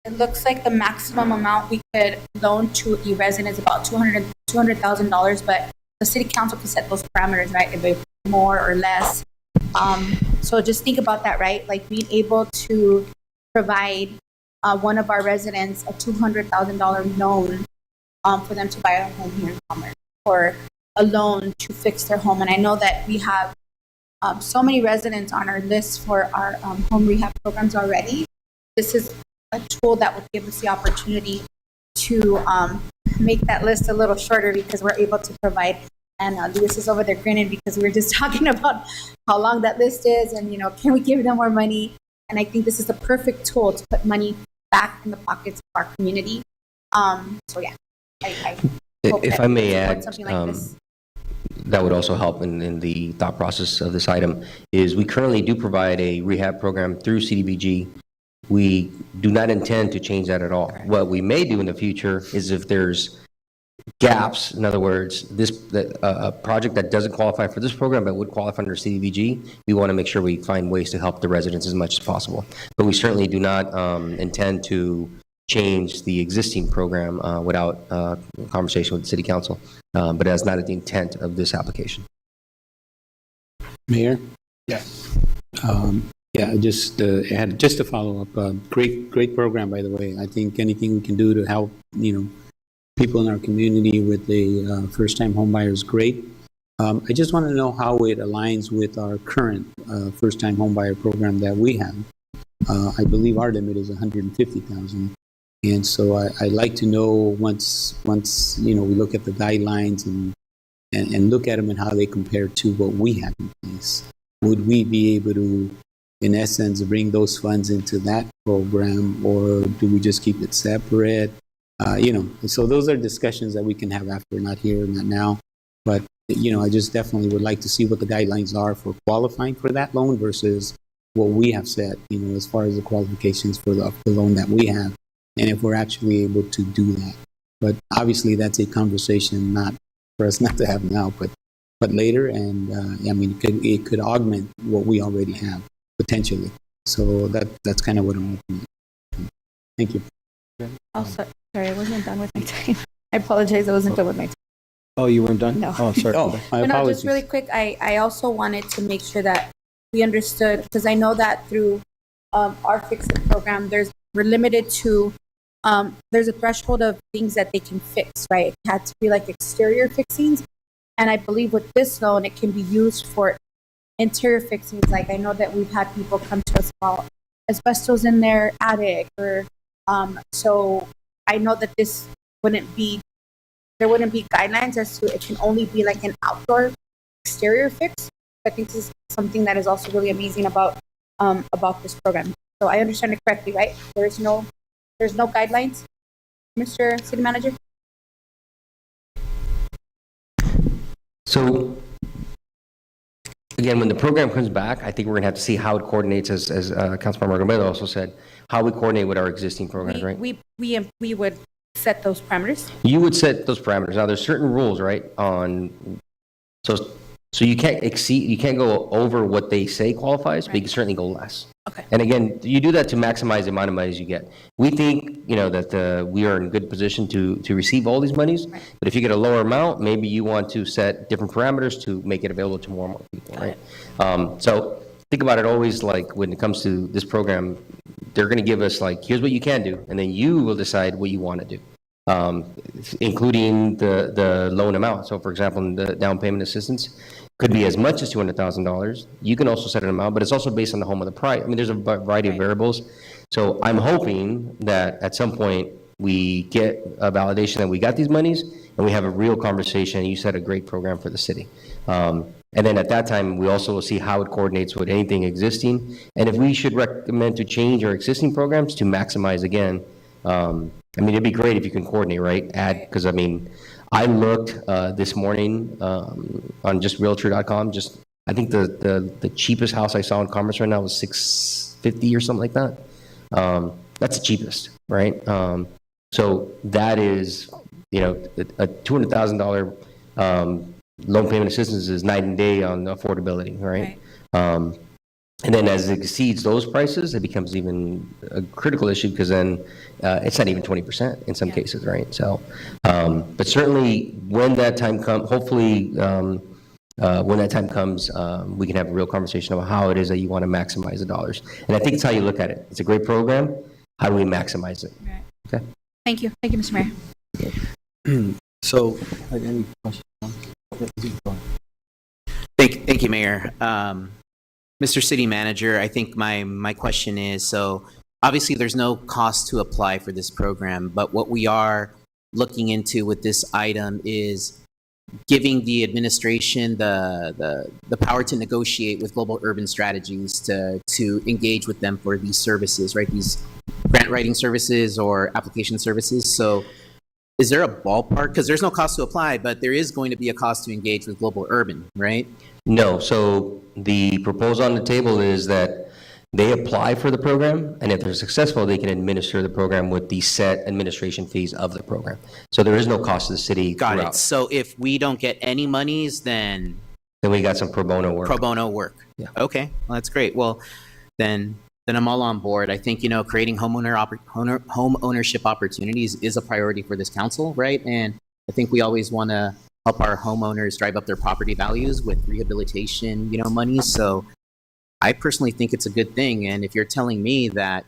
it looks like the maximum amount we could loan to a resident is about $200,000, but the city council can set those parameters, right? If it's more or less. So just think about that, right? Like being able to provide one of our residents a $200,000 loan for them to buy a home here in Commerce, or a loan to fix their home. And I know that we have so many residents on our list for our home rehab programs already. This is a tool that would give us the opportunity to make that list a little shorter because we're able to provide. And Luis is over there grinning because we were just talking about how long that list is and, can we give them more money? And I think this is the perfect tool to put money back in the pockets of our community. So yeah, I hope If that I may we support add, something like this. that would also help in the thought process of this item, is we currently do provide a rehab program through CDBG. We do not intend to change that at all. What we may do in the future is if there's gaps, in other words, a project that doesn't qualify for this program but would qualify under CDBG, we want to make sure we find ways to help the residents as much as possible. But we certainly do not intend to change the existing program without conversation with the city council. But that's not the intent of this application. Mayor? Yes. Just to follow up. Great program, by the way. I think anything we can do to help, people in our community with the first-time home buyer is great. I just want to know how it aligns with our current first-time home buyer program that we have. I believe our limit is $150,000. And so I'd like to know once we look at the guidelines and look at them and how they compare to what we have in place. Would we be able to, in essence, bring those funds into that program, or do we just keep it separate? So those are discussions that we can have after, not here, not now. But, I just definitely would like to see what the guidelines are for qualifying for that loan versus what we have set, as far as the qualifications for the loan that we have, and if we're actually able to do that. But obviously that's a conversation not for us not to have now, but later. And it could augment what we already have potentially. So that's kind of what I'm looking at. Thank you. Also, sorry, I wasn't done with my time. I apologize, I wasn't done with my time. Oh, you weren't done? No. Oh, sorry. My No, apologies. just really quick, I also wanted to make sure that we understood, because I know that through our Fix-It program, we're limited to, there's a threshold of things that they can fix, right? It had to be like exterior fixings. And I believe with this loan, it can be used for interior fixings. Like I know that we've had people come to us about asbestos in their attic, or so I know that this there wouldn't be guidelines as to it can only be like an outdoor exterior fix, I think this is something that is also really amazing about this program. So I understand it correctly, right? There's no guidelines, Mr. City Manager? So, again, when the program comes back, I think we're going to have to see how it coordinates, as Councilmember Gomez also said, how we coordinate with our existing programs, right? We would set those parameters. You would set those parameters. Now, there's certain rules, right, so you can't exceed, you can't go over what they say qualifies, but you can certainly go less. Okay. And again, you do that to maximize the amount of monies you get. We think, that we are in good position to receive all these monies, but if you get a lower amount, maybe you want to set different parameters to make it available to more and more people, right? So think about it always like when it comes to this program, they're going to give us like, here's what you can do, and then you will decide what you want to do. Including the loan amount. So for example, the down payment assistance could be as much as $200,000. You can also set an amount, but it's also based on the home of the price. I mean, there's a variety of variables. So I'm hoping that at some point we get a validation that we got these monies and we have a real conversation. You set a great program for the city. And then at that time, we also will see how it coordinates with anything existing. And if we should recommend to change our existing programs to maximize again, I mean, it'd be great if you can coordinate, right? Because I mean, I looked this morning on just Realtor.com. I think the cheapest house I saw in Commerce right now was $650 or something like that. That's the cheapest, right? So that is, a $200,000 loan payment assistance is night and day on affordability, right? And then as it exceeds those prices, it becomes even a critical issue because then it's not even 20% in some cases, right? So, but certainly when that time comes, hopefully when that time comes, we can have a real conversation about how it is that you want to maximize the dollars. And I think it's how you look at it. It's a great program. How do we maximize it? Right. Okay. Thank you, Mr. Mayor. So, any questions? Thank you, Mayor. Mr. City Manager, I think my question is, so obviously there's no cost to apply for this program, but what we are looking into with this item is giving the administration the power to negotiate with Global Urban Strategies to engage with them for these services, right? These grant writing services or application services. So is there a ballpark? Because there's no cost to apply, but there is going to be a cost to engage with Global Urban, right? No. So the proposal on the table is that they apply for the program, and if they're successful, they can administer the program with the set administration fees of the program. So there is no cost to the city. Got throughout. it. So if we don't get any monies, then we got some pro bono work. pro bono work. Yeah. Okay, well, that's great. Well, then I'm all on board. I think, creating home ownership opportunities is a priority for this council, right? And I think we always want to help our homeowners drive up their property values with rehabilitation, money. So I personally think it's a good thing. And if you're telling me that,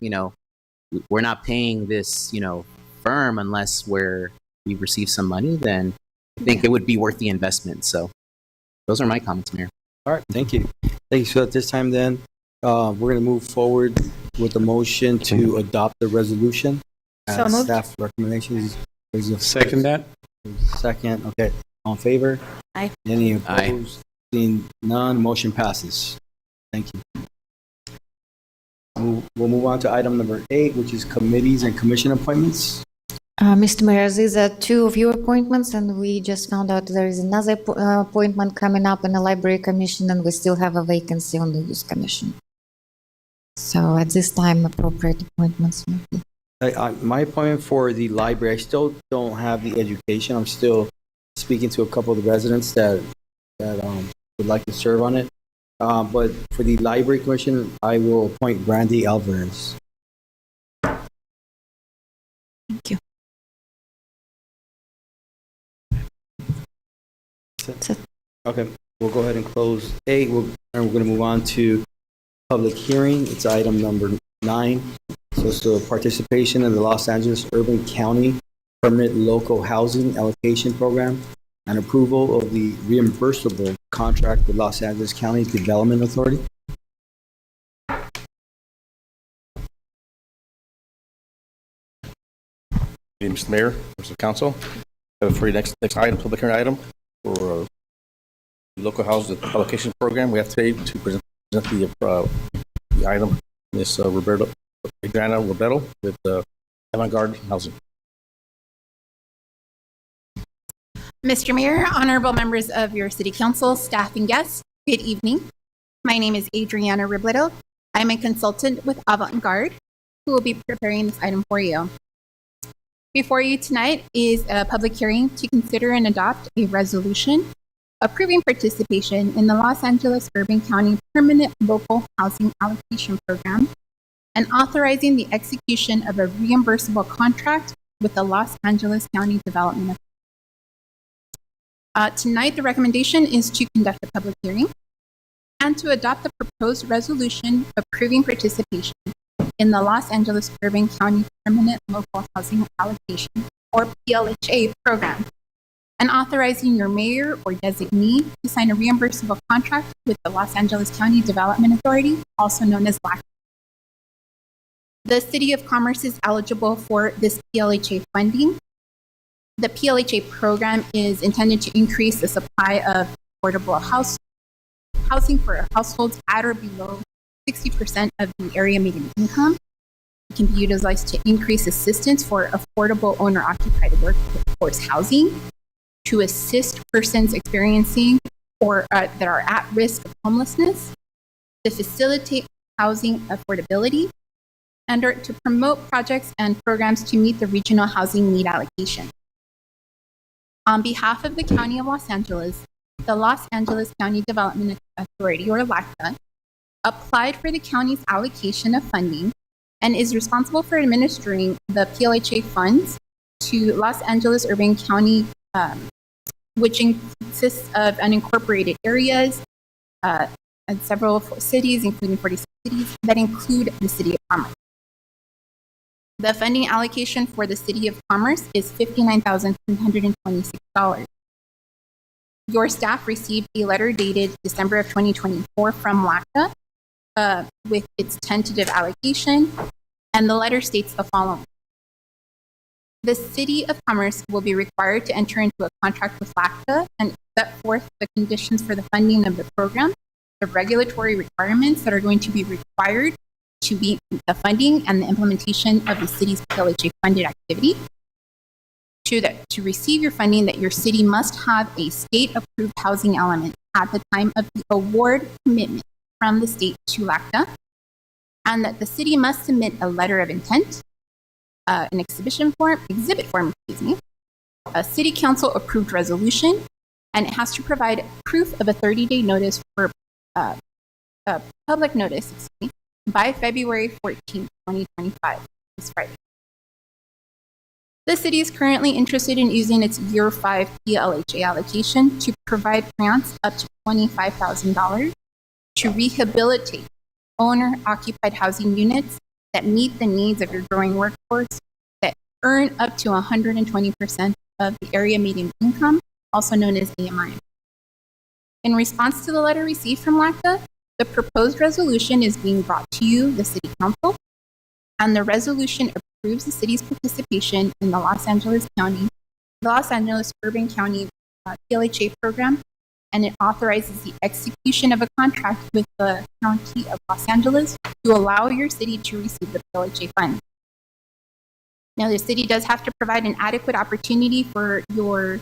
we're not paying this, firm unless we receive some money, then I think it would be worth the investment. So those are my comments, Mayor. All right, thank you. Thank you. So at this time then, we're going to move forward with the motion to adopt the resolution. So moved. Staff recommendations. There's a Second that? second. Okay, all in favor? Aye. Any Aye. opposed? Seeing none, motion passes. Thank you. We'll move on to item number 8, which is committees and commission appointments. Mr. Mayor, these are 2 of your appointments, and we just found out there is another appointment coming up in the Library Commission, and we still have a vacancy on the Youth Commission. So at this time, appropriate appointments. My appointment for the library, I still don't have the education. I'm still speaking to a couple of the residents that would like to serve on it. But for the Library Commission, I will appoint Brandy Alvarez. Thank you. That's it. Okay, we'll go ahead and close 8. And we're going to move on to public hearing. It's item number 9. So it's the participation in the Los Angeles Urban County Permanent Local Housing Allocation Program and approval of the reimbursable contract with Los Angeles County Development Authority. Mr. Mayor, members of council, for your next item, public hearing item for local housing allocation program. We have today to present the item. Ms. Adriana Roberto with Avant-Garde Housing. Mr. Mayor, honorable members of your City Council, staff, and guests, good evening. My name is Adriana Robledo. I'm a consultant with Avant-Garde, who will be preparing this item for you. Before you tonight is a public hearing to consider and adopt a resolution approving participation in the Los Angeles Urban County Permanent Local Housing Allocation Program and authorizing the execution of a reimbursable contract with the Los Angeles County Development Authority. Tonight, the recommendation is to conduct a public hearing and to adopt the proposed resolution approving participation in the Los Angeles Urban County Permanent Local Housing Allocation, or PLHA program, and authorizing your mayor or designee to sign a reimbursable contract with the Los Angeles County Development Authority, also known as LACTA. The City of Commerce is eligible for this PLHA funding. The PLHA program is intended to increase the supply of affordable housing for households at or below 60% of the area median income. It can be utilized to increase assistance for affordable owner-occupied workforce housing, to assist persons experiencing or that are at risk of homelessness, to facilitate housing affordability, and or to promote projects and programs to meet the regional housing need allocation. On behalf of the County of Los Angeles, the Los Angeles County Development Authority, or LACTA, applied for the county's allocation of funding and is responsible for administering the PLHA funds to Los Angeles Urban County, which consists of unincorporated areas and several cities, including 46 cities, that include the City of Commerce. The funding allocation for the City of Commerce is $59,326. Your staff received a letter dated December of 2024 from LACTA with its tentative allocation, and the letter states the following. The City of Commerce will be required to enter into a contract with LACTA and set forth the conditions for the funding of the program, the regulatory requirements that are going to be required to be the funding and the implementation of the city's PLHA funded activity. To receive your funding, that your city must have a state-approved housing element at the time of the award commitment from the state to LACTA, and that the city must submit a letter of intent, an exhibit form, a city council approved resolution, and it has to provide proof of a 30-day notice for public notice by February 14, 2025, this Friday. The city is currently interested in using its Year 5 PLHA allocation to provide grants up to $25,000 to rehabilitate owner-occupied housing units that meet the needs of your growing workforce, that earn up to 120% of the area median income, also known as AMI. In response to the letter received from LACTA, the proposed resolution is being brought to you, the City Council, and the resolution approves the city's participation in the Los Angeles Urban County PLHA program, and it authorizes the execution of a contract with the County of Los Angeles to allow your city to receive the PLHA fund. Now, the city does have to provide an adequate opportunity for your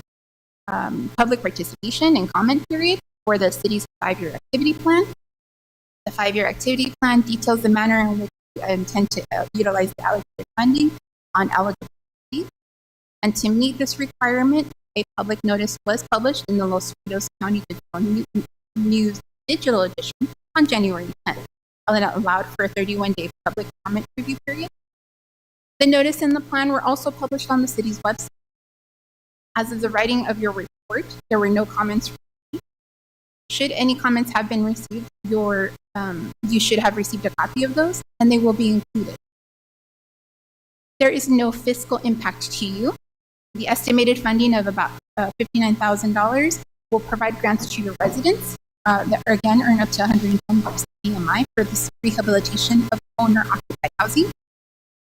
public participation and comment period for the city's 5-year activity plan. The 5-year activity plan details the manner in which you intend to utilize the allocated funding on eligibility. And to meet this requirement, a public notice was published in the Los Angeles County News Digital Edition on January 10th, and it allowed for a 31-day public comment review period. The notice and the plan were also published on the city's website. As of the writing of your report, there were no comments received. Should any comments have been received, you should have received a copy of those, and they will be included. There is no fiscal impact to you. The estimated funding of about $59,000 will provide grants to your residents that again earn up to 120% AMI for this rehabilitation of owner-occupied housing.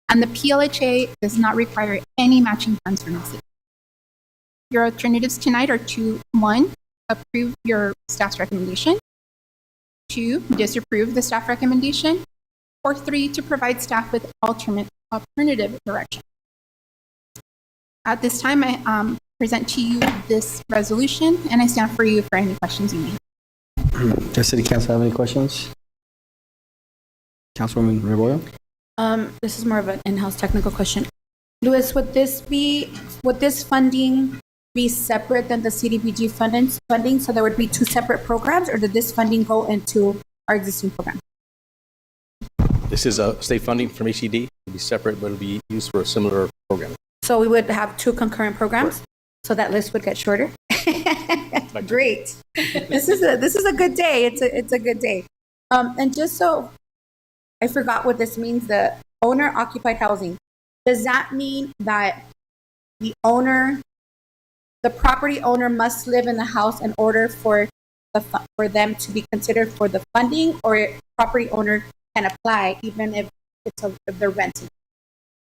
And the PLHA does not require any matching funds from the city. Your alternatives tonight are to, 1, approve your staff's recommendation. 2, disapprove the staff recommendation. Or 3, to provide staff with alternative direction. At this time, I present to you this resolution, and I stand for you for any questions you may have. Does City Council have any questions? Councilwoman Rebollo? This is more of an in-house technical question. Louis, would this funding be separate than the CDBG funding? So there would be 2 separate programs, or did this funding go into our existing program? This is a state funding from HCD. It'll be separate, but it'll be used for a similar program. So we would have 2 concurrent programs, so that list would get shorter. Great. This is a good day. It's a good day. And just so I forgot what this means, the owner occupied housing. Does that mean that the property owner must live in the house in order for them to be considered for the funding, or property owner can apply even if they're renting?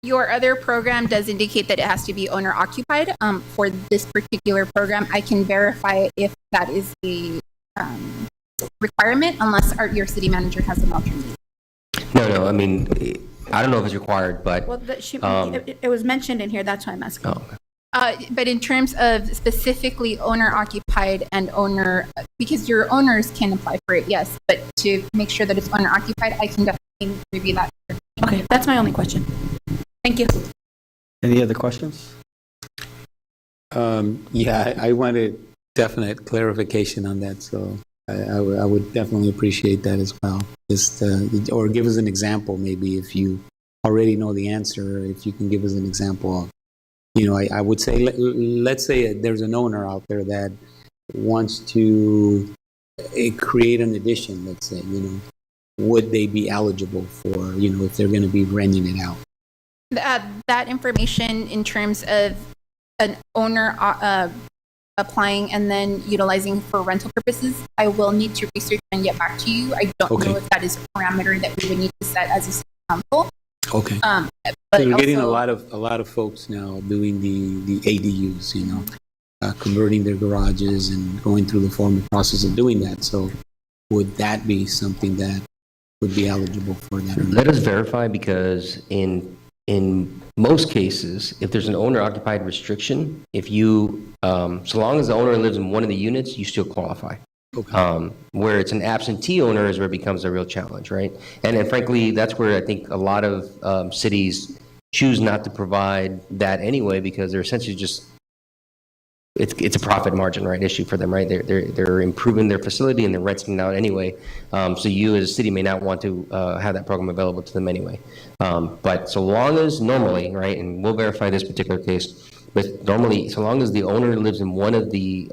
Your other program does indicate that it has to be owner occupied. For this particular program, I can verify if that is the requirement, unless your city manager has an alternative. No, I mean, I don't know if it's required, but. Well, it was mentioned in here, that's why I'm asking. Oh, okay. But in terms of specifically owner occupied and owner, because your owners can apply for it, yes, but to make sure that it's owner occupied, I can definitely review that. Okay, that's my only question. Thank you. Any other questions? Yeah, I wanted definite clarification on that, so I would definitely appreciate that as well. Just, or give us an example, maybe, if you already know the answer, if you can give us an example of, I would say, let's say there's an owner out there that wants to create an addition, let's say, would they be eligible for, if they're going to be renting it out? That information in terms of an owner applying and then utilizing for rental purposes, I will need to research and get back to you. I don't know if that is a parameter that we would need to set as a city council. Okay. But So we're getting a also- lot of folks now doing the ADUs, converting their garages and going through the formal process of doing that. So would that be something that would be eligible for that? Or not? Let us verify, because in most cases, if there's an owner-occupied restriction, if you, so long as the owner lives in one of the units, you still qualify. Okay. Where it's an absentee owner is where it becomes a real challenge, right? And frankly, that's where I think a lot of cities choose not to provide that anyway, because they're essentially just, it's a profit margin, right, issue for them, right? They're improving their facility and they're renting it out anyway. So you as a city may not want to have that program available to them anyway. But so long as normally, right, and we'll verify this particular case, but normally, so long as the owner lives in one of the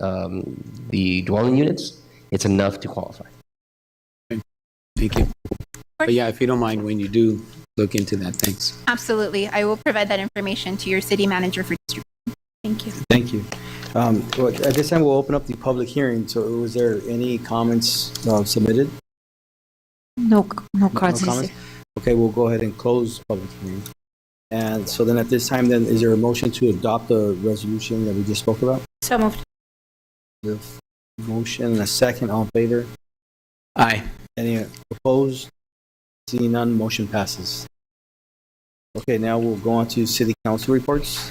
dwelling units, it's enough to qualify. Thank you. But yeah, if you don't mind, when you do look into that, thanks. Absolutely. I will provide that information to your city manager for distribution. Thank you. Thank you. Well, at this time, we'll open up the public hearing. So was there any comments submitted? No cards No received. comments? Okay, we'll go ahead and close public hearing. And so then at this time, then, is there a motion to adopt the resolution that we just spoke about? So moved. The motion and a second, all in favor? Aye. Any opposed? Seeing none, motion passes. Okay, now we'll go on to city council reports.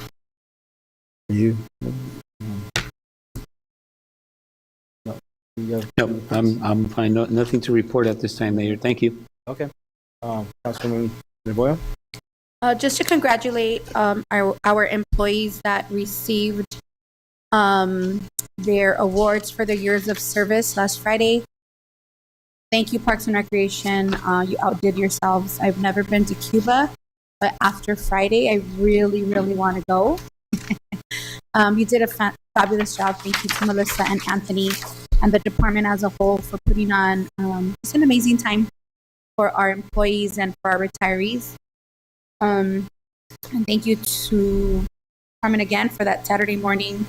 You? No. No, I'm fine. Nothing to report at this time, Mayor. Thank you. Okay. Councilman Rebollo? Just to congratulate our employees that received their awards for their years of service last Friday. Thank you, Parks and Recreation. You outdid yourselves. I've never been to Cuba, but after Friday, I really, really want to go. You did a fabulous job. Thank you to Melissa and Anthony and the department as a whole for putting on just an amazing time for our employees and for our retirees. And thank you to Carmen again for that Saturday morning,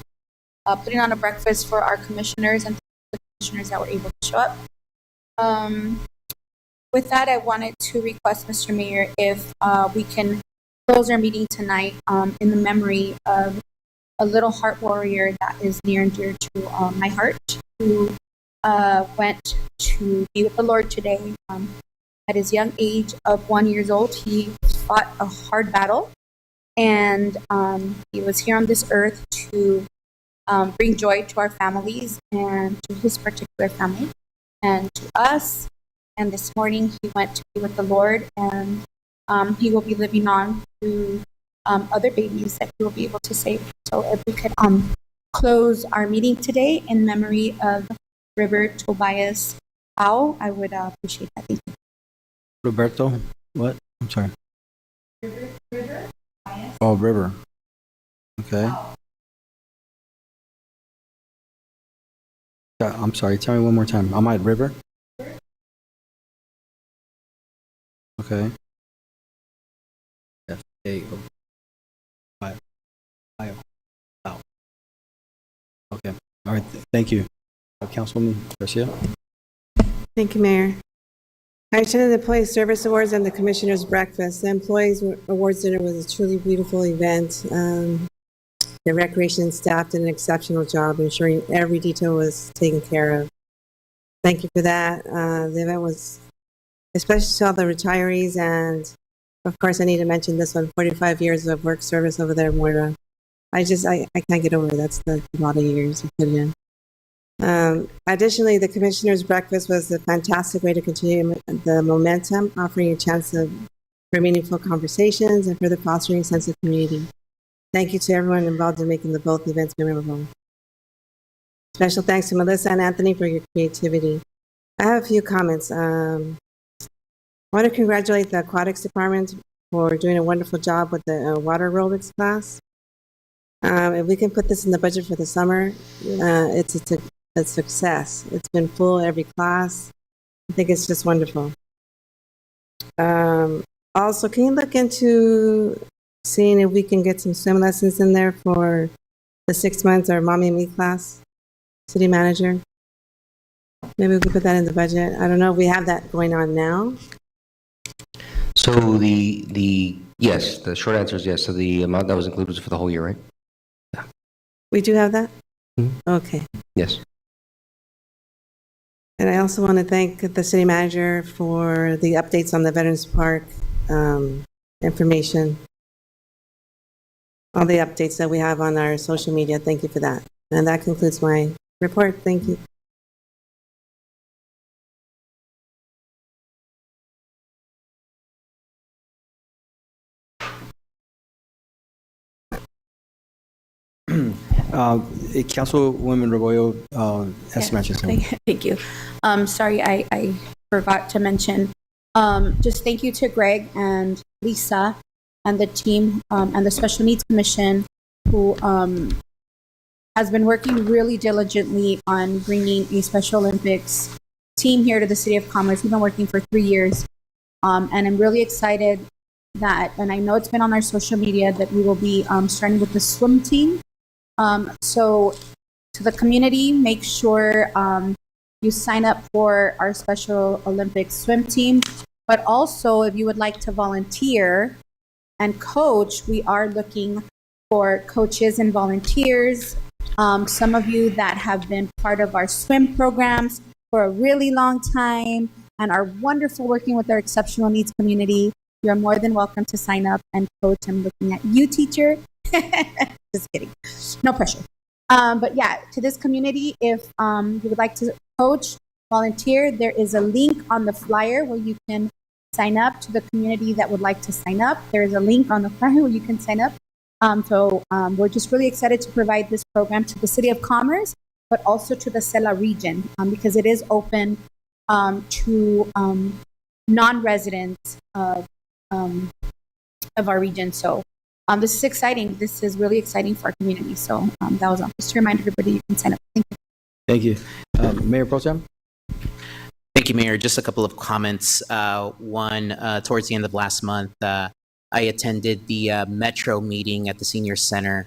putting on a breakfast for our commissioners and the commissioners that were able to show up. With that, I wanted to request, Mr. Mayor, if we can close our meeting tonight in the memory of a little heart warrior that is near and dear to my heart, who went to be with the Lord today. At his young age of 1 year old, he fought a hard battle, and he was here on this earth to bring joy to our families and to his particular family and to us. And this morning he went to be with the Lord, and he will be living on through other babies that he will be able to save. So if we could close our meeting today in memory of River Tobias Howe, I would appreciate that. Thank you. Roberto, what? I'm sorry. Oh, River. Okay. I'm sorry. Tell me one more time. I'm at River. Okay. F-A-O. I-O. Okay. All right. Thank you. Councilwoman Garcia. Thank you, Mayor. I attended the Employee Service Awards and the Commissioner's Breakfast. The Employees Awards dinner was a truly beautiful event. The recreation staff did an exceptional job ensuring every detail was taken care of. Thank you for that. The event was especially to all the retirees, and of course I need to mention this one, 45 years of work service over there in Moira. I can't get over it. That's a lot of years you put in. Additionally, the Commissioner's Breakfast was a fantastic way to continue the momentum, offering a chance for meaningful conversations and further fostering a sense of community. Thank you to everyone involved in making both events memorable. Special thanks to Melissa and Anthony for your creativity. I have a few comments. I want to congratulate the Aquatics Department for doing a wonderful job with the water aerobics class. If we can put this in the budget for the summer, it's a success. It's been full every class. I think it's just wonderful. Also, can you look into seeing if we can get some swim lessons in there for the 6 months, our Mommy and Me class, city manager? Maybe we could put that in the budget. I don't know if we have that going on now. So yes, the short answer is yes. So the amount that was included was for the whole year, right? We do have that? Mhm. Okay. Yes. And I also want to thank the city manager for the updates on the Veterans Park information. All the updates that we have on our social media. Thank you for that. And that concludes my report. Thank you. Councilwoman Rebollo has to mention something. Thank you. Sorry, I forgot to mention. Just thank you to Greg and Lisa and the team and the Special Needs Commission, who has been working really diligently on bringing a Special Olympics team here to the City of Commerce. We've been working for 3 years, and I'm really excited that, and I know it's been on our social media, that we will be starting with the swim team. So to the community, make sure you sign up for our Special Olympics swim team. But also, if you would like to volunteer and coach, we are looking for coaches and volunteers. Some of you that have been part of our swim programs for a really long time and are wonderful working with our exceptional needs community, you're more than welcome to sign up and coach. I'm looking at you, teacher. Just kidding. No pressure. But yeah, to this community, if you would like to coach, volunteer, there is a link on the flyer where you can sign up. To the community that would like to sign up, there is a link on the flyer where you can sign up. So we're just really excited to provide this program to the City of Commerce, but also to the Cela region, because it is open to non-residents of our region. So this is exciting. This is really exciting for our community. So that was all. Just to remind everybody, you can sign up. Thank you. Thank you. Mayor Pro Tem? Thank you, Mayor. Just a couple of comments. One, towards the end of last month, I attended the Metro meeting at the Senior Center,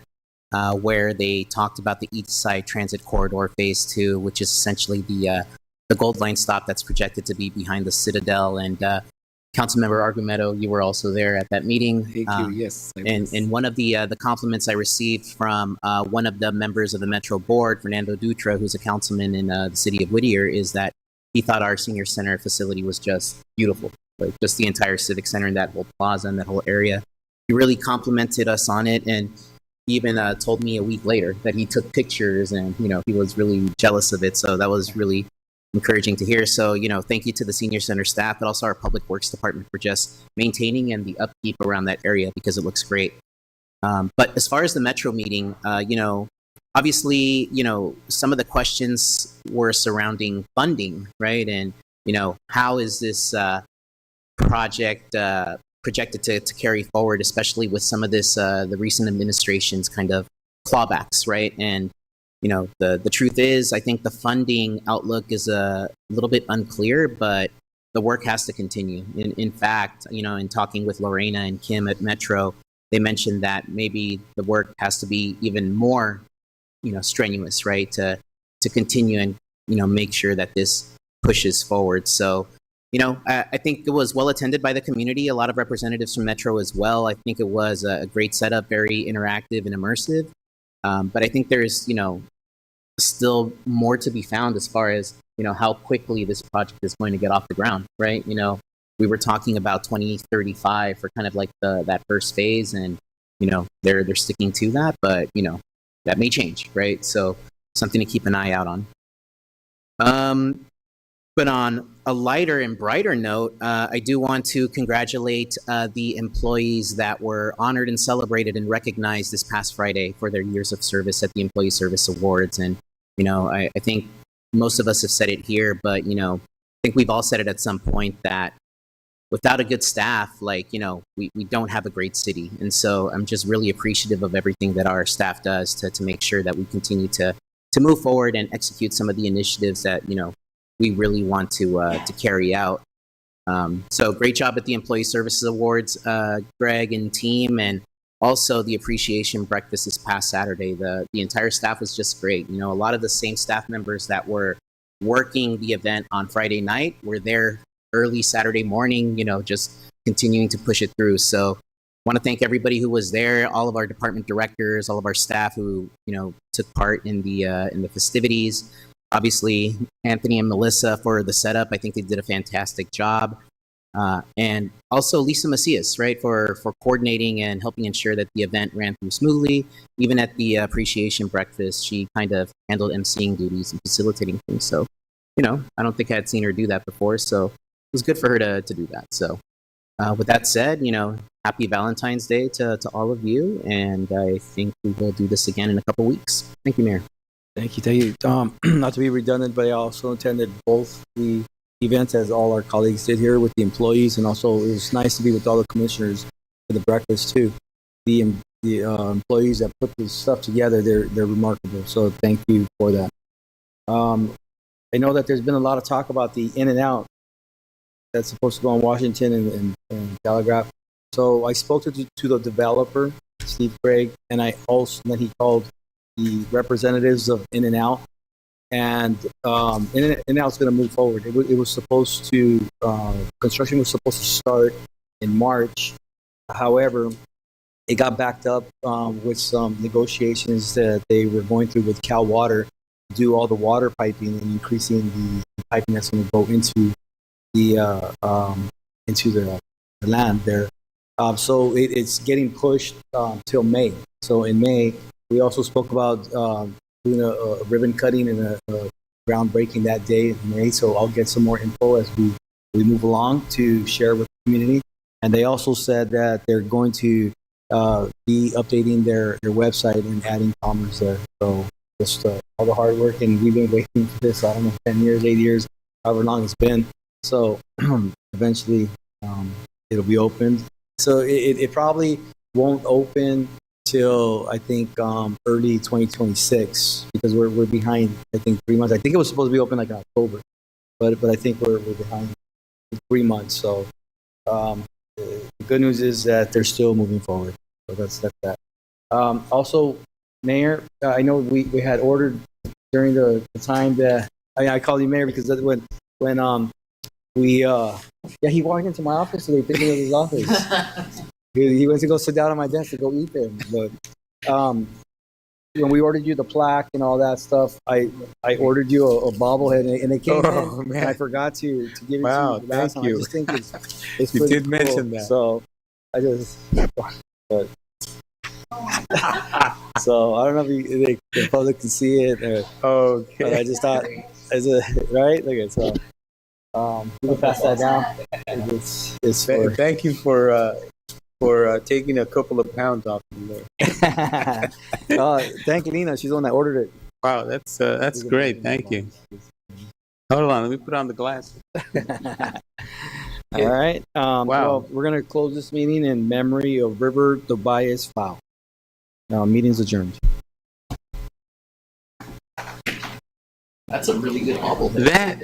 where they talked about the East Side Transit Corridor Phase 2, which is essentially the Gold Line stop that's projected to be behind the Citadel. And Councilmember Argumedo, you were also there at that meeting. Thank you. Yes. And one of the compliments I received from one of the members of the Metro Board, Fernando Dutra, who's a councilman in the city of Whittier, is that he thought our senior center facility was just beautiful, like just the entire civic center and that whole plaza and that whole area. He really complimented us on it, and he even told me a week later that he took pictures and he was really jealous of it. So that was really encouraging to hear. So, thank you to the senior center staff, but also our public works department for just maintaining and the upkeep around that area because it looks great. But as far as the Metro meeting, obviously, some of the questions were surrounding funding, right? And, how is this project projected to carry forward, especially with some of this, the recent administration's kind of clawbacks, right? And the truth is, I think the funding outlook is a little bit unclear, but the work has to continue. In fact, in talking with Lorena and Kim at Metro, they mentioned that maybe the work has to be even more, strenuous, right? To continue and, make sure that this pushes forward. So, I think it was well attended by the community, a lot of representatives from Metro as well. I think it was a great setup, very interactive and immersive. But I think there's, still more to be found as far as, how quickly this project is going to get off the ground, right? We were talking about 2035 for kind of like that first phase, and, they're sticking to that, but, that may change, right? So something to keep an eye out on. But on a lighter and brighter note, I do want to congratulate the employees that were honored and celebrated and recognized this past Friday for their years of service at the Employee Service Awards. And, I think most of us have said it here, but, I think we've all said it at some point that without a good staff, we don't have a great city. And so I'm just really appreciative of everything that our staff does to make sure that we continue to move forward and execute some of the initiatives that, we really want to carry out. So great job at the Employee Services Awards, Greg and team, and also the appreciation breakfast this past Saturday. The entire staff was just great. A lot of the same staff members that were working the event on Friday night were there early Saturday morning, just continuing to push it through. So I want to thank everybody who was there, all of our department directors, all of our staff who, took part in the festivities. Obviously, Anthony and Melissa for the setup. I think they did a fantastic job. And also Lisa Macias, right, for coordinating and helping ensure that the event ran through smoothly. Even at the appreciation breakfast, she kind of handled emceeing duties and facilitating things. So, I don't think I had seen her do that before. So it was good for her to do that. So with that said, happy Valentine's Day to all of you. And I think we will do this again in a couple weeks. Thank you, Mayor. Thank you. Not to be redundant, but I also attended both the events as all our colleagues did here with the employees, and also it was nice to be with all the commissioners for the breakfast too. The employees that put this stuff together, they're remarkable. So thank you for that. I know that there's been a lot of talk about the In-N-Out that's supposed to go on Washington and Telegraph. So I spoke to the developer, Steve Craig, and then he called the representatives of In-N-Out, and In-N-Out's going to move forward. It was supposed to, construction was supposed to start in March. However, it got backed up with some negotiations that they were going through with Cal Water to do all the water piping and increasing the piping that's going to go into the land there. So it's getting pushed till May. So in May, we also spoke about doing a ribbon cutting and a groundbreaking that day in May. So I'll get some more info as we move along to share with the community. And they also said that they're going to be updating their website and adding commerce there. So just all the hard work, and we've been waiting for this, I don't know, 10 years, 8 years, however long it's been. So eventually it'll be opened. So it probably won't open till I think early 2026 because we're behind. I think 3 months. I think it was supposed to be open like in October, but I think we're behind 3 months. So the good news is that they're still moving forward. So that's that. Also, Mayor, I know we had ordered during the time that I call you Mayor because that's when yeah, he walked into my office today, thinking it was his office. He went to go sit down at my desk to go eat there. But when we ordered you the plaque and all that stuff, I ordered you a bobblehead, and it came Oh, in, man. and I forgot to give it Wow, to you last thank time. I you. just think it's You pretty did mention that. So I just, but, so I don't know if the public can see it, but I Okay. just thought, right? Look at so. You can pass that down. It's for, Thank you for taking a couple of pounds off from there. thank Lena. She's the one that ordered it. Wow, that's great. Thank you. Hold on, let me put on the glasses. All right. Wow. Well, we're gonna close this meeting in memory of River Tobias Fowl. Meeting's adjourned. That's a really good bobble. That